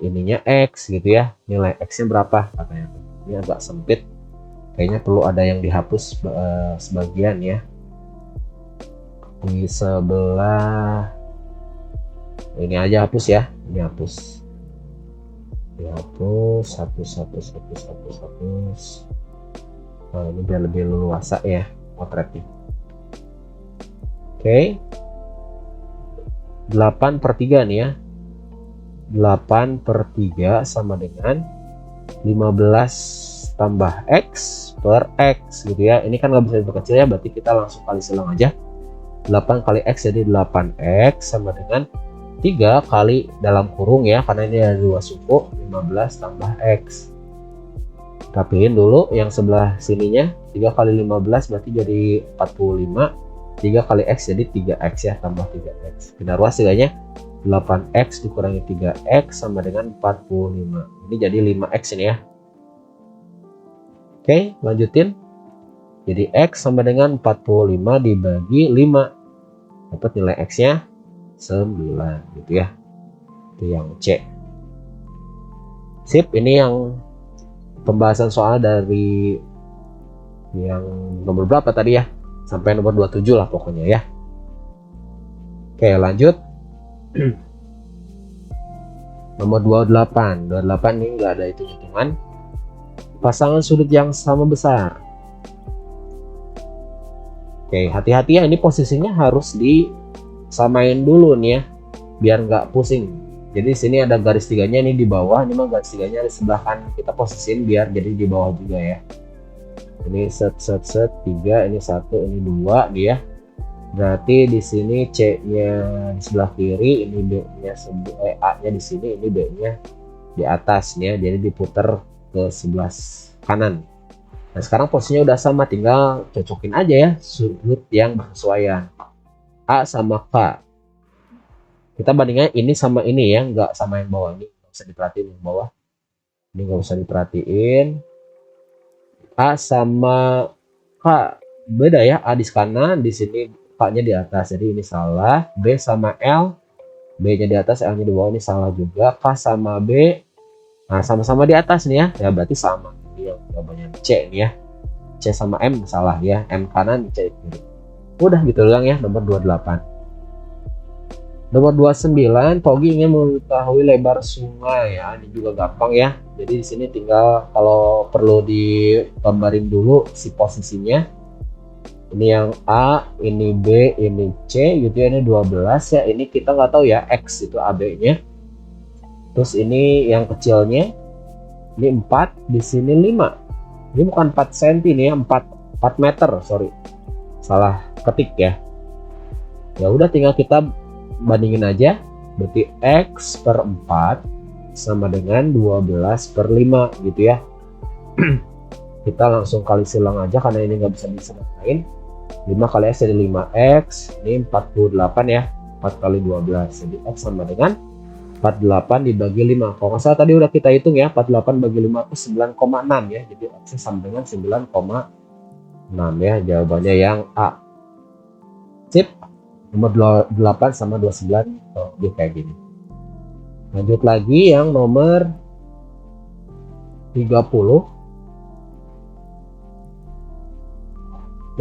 Ininya X gitu ya. Nilai X-nya berapa katanya. Ini agak sempit. Kayaknya perlu ada yang dihapus sebagian ya. Di sebelah ini aja hapus ya. Ini hapus. Dihapus, hapus. Nah, ini biar lebih leluasa ya potretnya. Oke. 8 per 3 nih ya. 8 per 3 sama dengan 15 tambah X per X gitu ya. Ini kan nggak bisa diperkecil ya, berarti kita langsung kali silang aja. 8 kali X jadi 8X sama dengan 3 kali dalam kurung ya, karena ini ada 2 suku. 15 tambah X. Rapiin dulu yang sebelah sininya. 3 kali 15 berarti jadi 45. 3 kali X jadi 3X ya, tambah 3X. Pindah ruas tiganya. 8X dikurangi 3X sama dengan 45. Ini jadi 5X ini ya. Oke, lanjutin. Jadi X sama dengan 45 dibagi 5. Dapat nilai X-nya 9 gitu ya. Itu yang C. Sip, ini yang pembahasan soal dari yang nomor berapa tadi ya, sampai nomor 27 lah pokoknya ya. Oke, lanjut. Nomor 28 ini nggak ada hitung-hitungan. Pasangan sudut yang sama besar. Oke, hati-hati ya, ini posisinya harus disamain dulu nih ya, biar nggak pusing. Jadi sini ada garis tiganya nih di bawah, ini mah garis tiganya di sebelah kan, kita posisiin biar jadi di bawah juga ya. Ini set 3, ini 1, ini 2 dia. Berarti di sini C-nya di sebelah kiri, ini B-nya A-nya di sini, ini B-nya di atas ya. Jadi diputar ke sebelah kanan. Nah, sekarang posisinya udah sama, tinggal cocokin aja ya sudut yang bersesuaian. A sama K. Kita bandingnya ini sama ini ya, nggak sama yang bawah. Ini nggak usah diperhatiin yang bawah. Ini nggak usah diperhatiin. A sama K beda ya. A di kanan, di sini K-nya di atas. Jadi ini salah. B sama L B-nya di atas, L-nya di bawah, ini salah juga. K sama B, nah sama-sama di atas nih ya, ya berarti sama. Ini yang jawabannya C nih ya. C sama M salah ya, M kanan, C kiri. Udah gitu doang ya, nomor 28. Nomor 29, Pogi ingin mengetahui lebar sungai ya. Ini juga gampang ya. Jadi di sini tinggal kalau perlu digambarin dulu si posisinya. Ini yang A, ini B, ini C gitu ya. Ini 12 ya. Ini kita nggak tahu ya X itu AB-nya. Terus ini yang kecilnya. Ini 4, di sini 5. Ini bukan 4 cm nih ya, 4 meter, sorry. Salah ketik ya. Ya udah tinggal kita bandingin aja, berarti X per 4 sama dengan 12 per 5 gitu ya. Kita langsung kali silang aja karena ini nggak bisa disamain. 5 kali X jadi 5X, ini 48 ya, 4 kali 12 jadi X sama dengan 48 dibagi 5. Kalau nggak salah tadi udah kita hitung ya, 48 bagi 5 itu 9,6 ya, jadi X sama dengan 9,6 ya, jawabannya yang A. Sip. Nomor 28 sama 29 dia kayak gini. Lanjut lagi yang nomor 30.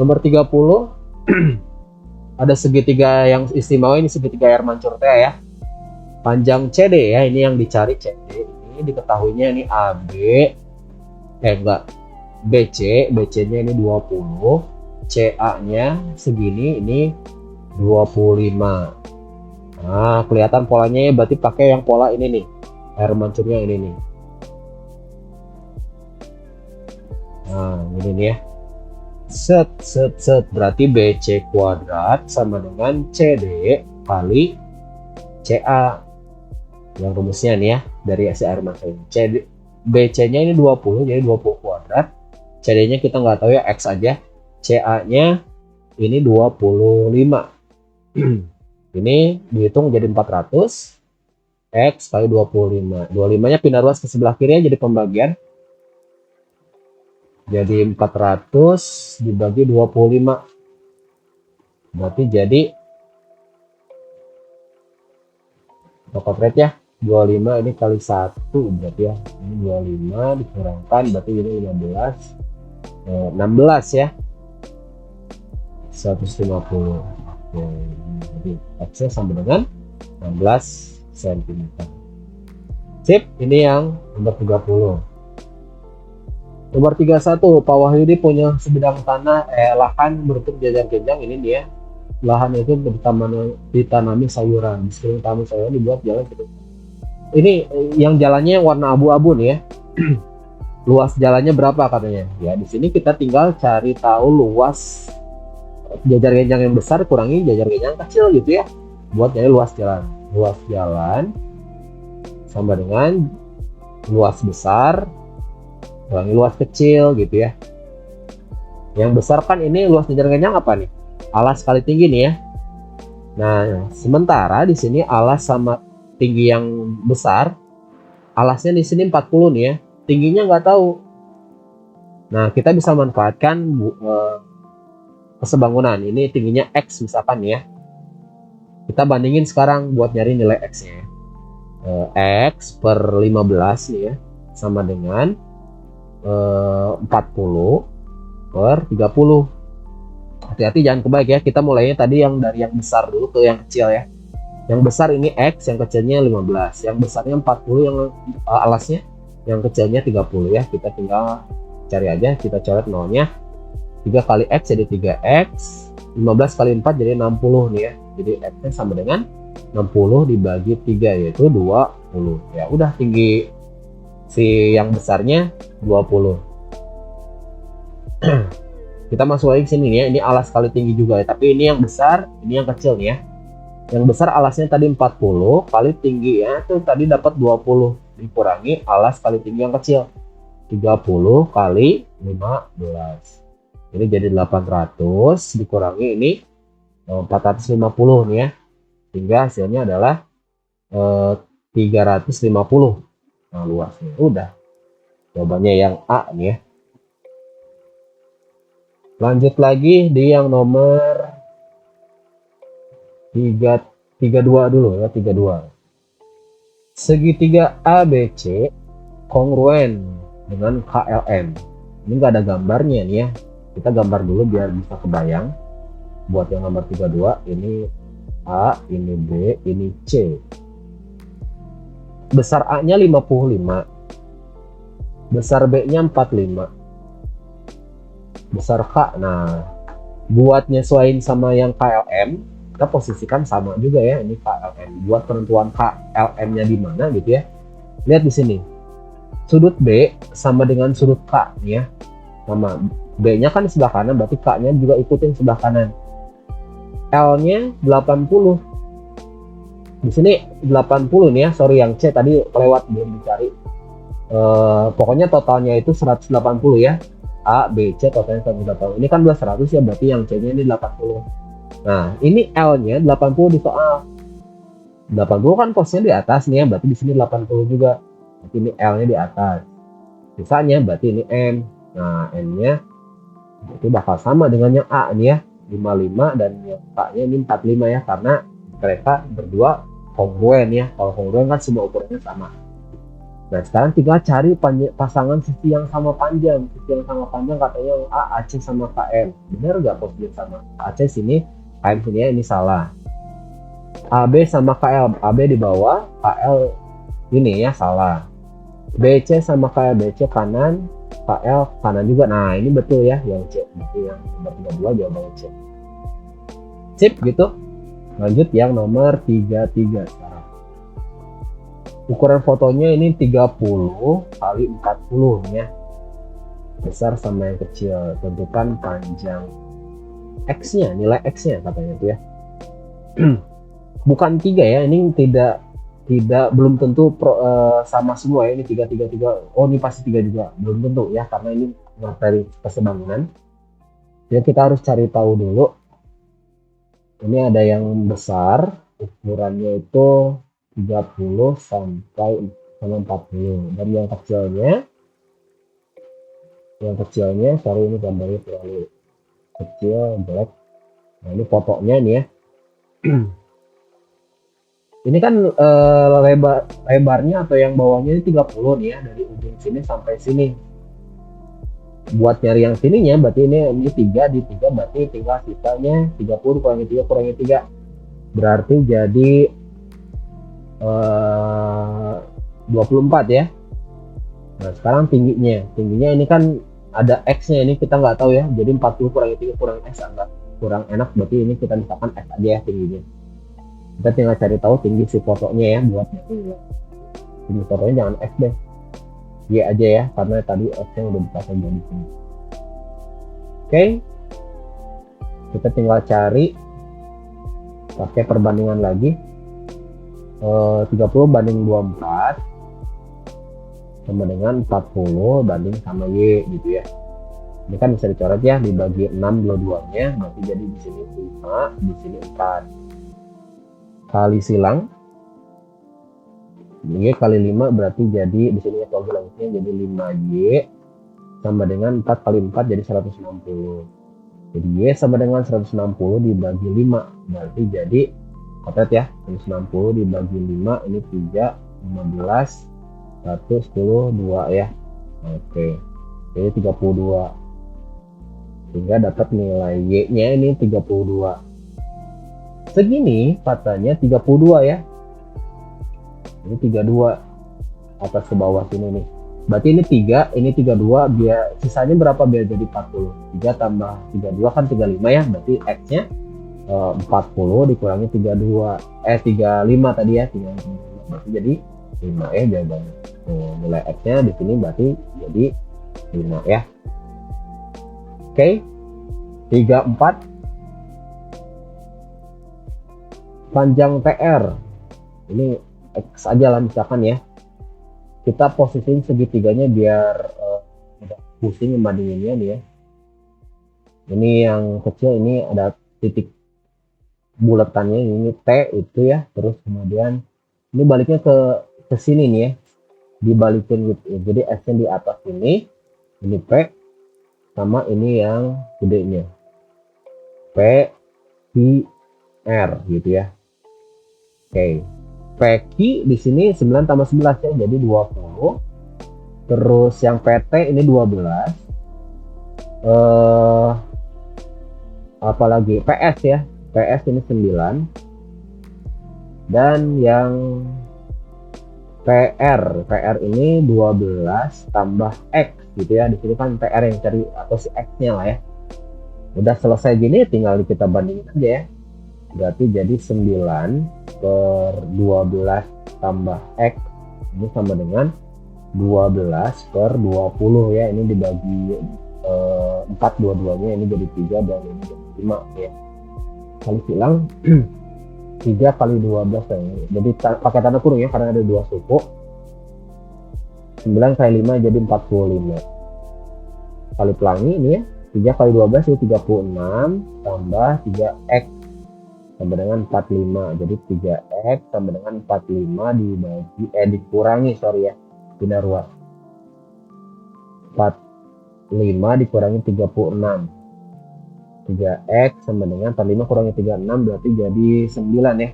Nomor 30 ada segitiga yang istimewa, ini segitiga air mancur teh ya. Panjang CD ya, ini yang dicari CD. Ini diketahuinya ini AB BC, BC-nya ini 20, CA-nya segini, ini 25. Nah, kelihatan polanya ya, berarti pakai yang pola ini nih. Air mancurnya ini nih. Nah, ini nih ya. Set berarti BC kuadrat sama dengan CD kali CA. Yang rumusnya nih ya, dari si air mancur ini. BC-nya ini 20, jadi 20 kuadrat. CD-nya kita nggak tahu ya, X aja. CA-nya ini 25. Ini dihitung jadi 400 X kali 25. 25 nya pindah ruas ke sebelah kiri ya, jadi pembagian. Jadi 400 dibagi 25. Berarti jadi dapat rate ya. 25 ini kali 1 berarti ya. Ini 25 dikurangkan berarti ini 15. 16 ya. 150. Jadi X sama dengan 16 cm. Sip, ini yang nomor 30. Nomor 31, Pak Wahyudi punya sebidang tanah lahan berbentuk jajar-jenjang. Ini dia. Lahan itu ditanami sayuran. Di sekeliling taman sayuran dibuat jalan gitu. Ini yang jalannya warna abu-abu nih ya. Luas jalannya berapa katanya? Ya, di sini kita tinggal cari tahu luas jajar-genjang yang besar kurangi jajar-genjang kecil gitu ya, buat nyari luas jalan. Luas jalan sama dengan luas besar kurangi luas kecil gitu ya. Yang besar kan ini luas jajar-genjang apa nih? Alas kali tinggi nih ya. Nah, sementara di sini alas sama tinggi yang besar, alasnya di sini 40 nih ya, tingginya nggak tahu. Nah, kita bisa manfaatkan kesebangunan. Ini tingginya X misalkan ya. Kita bandingin sekarang buat nyari nilai X-nya. X per 15 nih ya, sama dengan 40 per 30. Hati-hati jangan kebalik ya. Kita mulainya tadi yang dari yang besar dulu ke yang kecil ya. Yang besar ini X, yang kecilnya 15. Yang besarnya 40, yang alasnya, yang kecilnya 30 ya. Kita tinggal cari aja, kita coret nolnya. 3 kali X jadi 3X, 15 kali 4 jadi 60 nih ya. Jadi X-nya sama dengan 60 dibagi 3 yaitu 20. Ya udah, tinggi si yang besarnya 20. Kita masuk lagi ke sini nih ya. Ini alas kali tinggi juga ya, tapi ini yang besar, ini yang kecil nih ya. Yang besar alasnya tadi 40 kali tinggi ya, itu tadi dapat 20 dikurangi alas kali tinggi yang kecil. 30 kali 15. Ini jadi 800 dikurangi ini 450 nih ya. Sehingga hasilnya adalah 350. Nah, luasnya udah. Jawabannya yang A nih ya. Lanjut lagi di yang nomor 32 dulu ya, 32. Segitiga ABC kongruen dengan KLM. Ini nggak ada gambarnya nih ya. Kita gambar dulu biar bisa kebayang. Buat yang nomor 32, ini A, ini B, ini C. Besar A-nya 55. Besar B-nya 45. Besar K. Nah, buat nyesuaiin sama yang KLM, kita posisikan sama juga ya, ini KLM. Buat penentuan KLM-nya di mana gitu ya. Lihat di sini. Sudut B sama dengan sudut K nih ya. Sama B-nya kan di sebelah kanan, berarti K-nya juga ikutin sebelah kanan. L-nya 80. Di sini 80 nih ya, sorry yang C tadi kelewat belum dicari. Pokoknya totalnya itu 180 ya. A, B, C totalnya 180. Ini kan 200 ya, berarti yang C-nya ini 80. Nah, ini L-nya 80 di soal. 80 kan posnya di atas nih ya, berarti di sini 80 juga. Berarti ini L-nya di atas. Sisanya berarti ini M. Nah, M-nya itu bakal sama dengan yang A nih ya, 55, dan yang K-nya ini 45 ya, karena mereka berdua kongruen ya. Kalau kongruen kan semua ukurannya sama. Nah, sekarang tinggal cari pasangan sisi yang sama panjang. Sisi yang sama panjang katanya A, AC sama KM. Benar nggak posisinya sama? AC sini, KM sini ya, ini salah. AB sama KL, AB di bawah, KL ini ya salah. BC sama KL, BC kanan, KL kanan juga. Nah, ini betul ya, yang C. Berarti yang nomor 32 jawabannya C. Sip gitu. Lanjut yang nomor 33 sekarang. Ukuran fotonya ini 30 kali 40 ya. Besar sama yang kecil. Tentukan panjang X-nya, nilai X-nya katanya tuh ya. Bukan 3 ya, ini tidak belum tentu sama semua ya. Ini 3. Oh, ini pasti 3 juga. Belum tentu ya, karena ini materi kesebangunan. Jadi kita harus cari tahu dulu. Ini ada yang besar, ukurannya itu 30 sampai 40, dan yang kecilnya sorry ini gambarnya terlalu kecil, jelek. Nah, ini fotonya nih ya. Ini kan lebarnya atau yang bawahnya ini 30 nih ya, dari ujung sini sampai sini. Buat nyari yang sininya berarti ini 3 di 3, berarti tinggal sisanya 30 kurangi 3 berarti jadi 24 ya. Nah, sekarang tingginya ini kan ada X-nya, ini kita nggak tahu ya, jadi 40 kurangi 3 kurang X agak kurang enak, berarti ini kita misalkan X aja ya tingginya. Kita tinggal cari tahu tinggi si fotonya ya, buatnya tinggi fotonya jangan X deh, Y aja ya, karena tadi X-nya udah dipasang di sini. Oke, kita tinggal cari pakai perbandingan lagi. 30 banding 24 sama dengan 40 banding sama Y gitu ya. Ini kan bisa dicoret ya, dibagi 6 dua-duanya, berarti jadi di sini 5, di sini 4. Kali silang Y kali 5 berarti jadi di sini ya, bagi langitnya jadi 5Y sama dengan 4 kali 4 jadi 160. Jadi Y sama dengan 160 dibagi 5 berarti jadi kotet ya, 160 dibagi 5 ini 3, 15, 1, 10, 2 ya. Oke, jadi 32. Sehingga dapat nilai Y-nya ini 32. Segini katanya 32 ya. Ini 32 atas ke bawah sini nih. Berarti ini 3, ini 32, biar sisanya berapa biar jadi 40. 3 tambah 32 kan 35 ya, berarti X-nya 40 dikurangi 35 tadi ya, 35 berarti jadi 5 ya jawabannya. Nilai X-nya di sini berarti jadi 5 ya. Oke. 34 panjang TR. Ini X aja lah misalkan ya. Kita posisiin segitiganya biar tidak pusing membandinginnya nih ya. Ini yang kecil ini ada titik buletannya, ini T itu ya, terus kemudian ini baliknya ke sini nih ya, dibalikin gitu ya. Jadi S nya di atas ini P sama ini yang gedenya P I R gitu ya. Oke. PQ di sini 9 tambah 11 ya, jadi 20. Terus yang PT ini 12. Apalagi PS ya. PS ini 9. Dan yang PR ini 12 tambah X gitu ya. Di sini kan PR yang cari atau si X-nya lah ya. Udah selesai gini tinggal kita bandingin aja ya. Berarti jadi 9 per 12 tambah X ini sama dengan 12 per 20 ya. Ini dibagi 4 dua-duanya, ini jadi 3 dan ini jadi 5 ya. Kali silang 3 kali 12 ya. Jadi pakai tanda kurung ya karena ada 2 suku. 9 kali 5 jadi 45. Kali pelangi ini ya. 3 kali 12 itu 36 tambah 3x sama dengan 45. Jadi 3x sama dengan 45 dikurangi ya. Bina ruas. 45 dikurangi 36. 3x sama dengan 45 kurangi 36 berarti jadi 9 ya.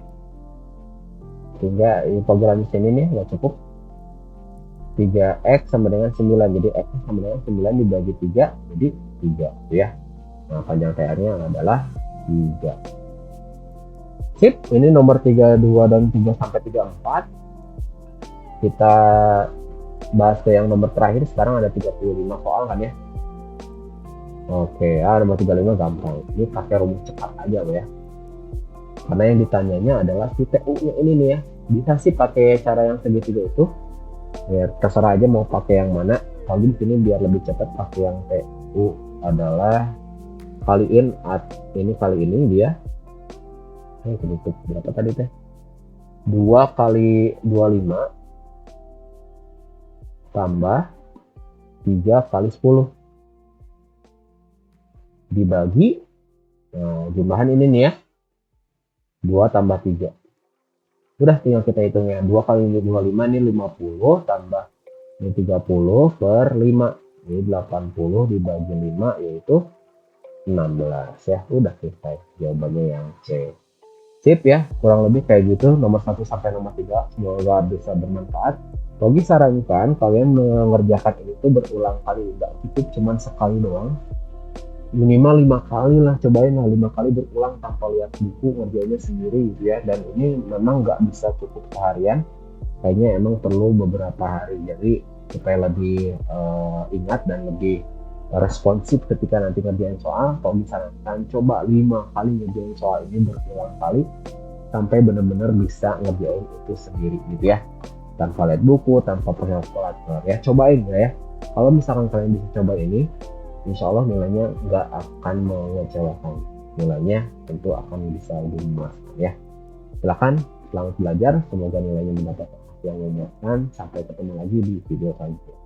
Sehingga ini pelajaran di sini nih nggak cukup. 3x sama dengan 9, jadi x sama dengan 9 dibagi 3 jadi 3 ya. Nah, panjang PR-nya adalah 3. Sip, ini nomor 32 dan 3 sampai 34. Kita bahas ke yang nomor terakhir. Sekarang ada 35 soal kan ya. Oke, nomor 35 gampang. Ini pakai rumus cepat aja ya. Karena yang ditanyanya adalah si TU-nya ini nih ya. Bisa sih pakai cara yang segitiga itu. Ya, terserah aja mau pakai yang mana. Kalau di sini biar lebih cepat pakai yang TU adalah kaliin ini dia. Tutup berapa tadi teh? 2 kali 25 tambah 3 kali 10 dibagi jumlahan ini nih ya, 2 tambah 3. Udah tinggal kita hitungnya. 2 kali 25 ini 50 tambah ini 30 per 5 ini 80 dibagi 5 yaitu 16 ya. Udah selesai jawabannya yang C. Sip ya, kurang lebih kayak gitu nomor 1 sampai nomor 3. Semoga bisa bermanfaat. Bagi sarankan kalian mengerjakan ini tuh berulang kali, nggak cukup cuman sekali doang. Minimal 5 kali lah, cobain lah 5 kali berulang tanpa lihat buku, ngerjainnya sendiri gitu ya. Dan ini memang nggak bisa cukup seharian, kayaknya emang perlu beberapa hari. Jadi supaya lebih ingat dan lebih responsif ketika nanti ngerjain soal, kalau disarankan coba 5 kali ngerjain soal ini berulang kali sampai benar-benar bisa ngerjain itu sendiri gitu ya, tanpa lihat buku, tanpa kalkulator ya. Cobain ya. Kalau misalkan kalian bisa coba ini, insya Allah nilainya nggak akan mengecewakan. Nilainya tentu akan bisa lebih memuaskan ya. Silakan selamat belajar, semoga nilainya mendapatkan hasil yang memuaskan. Sampai ketemu lagi di video selanjutnya.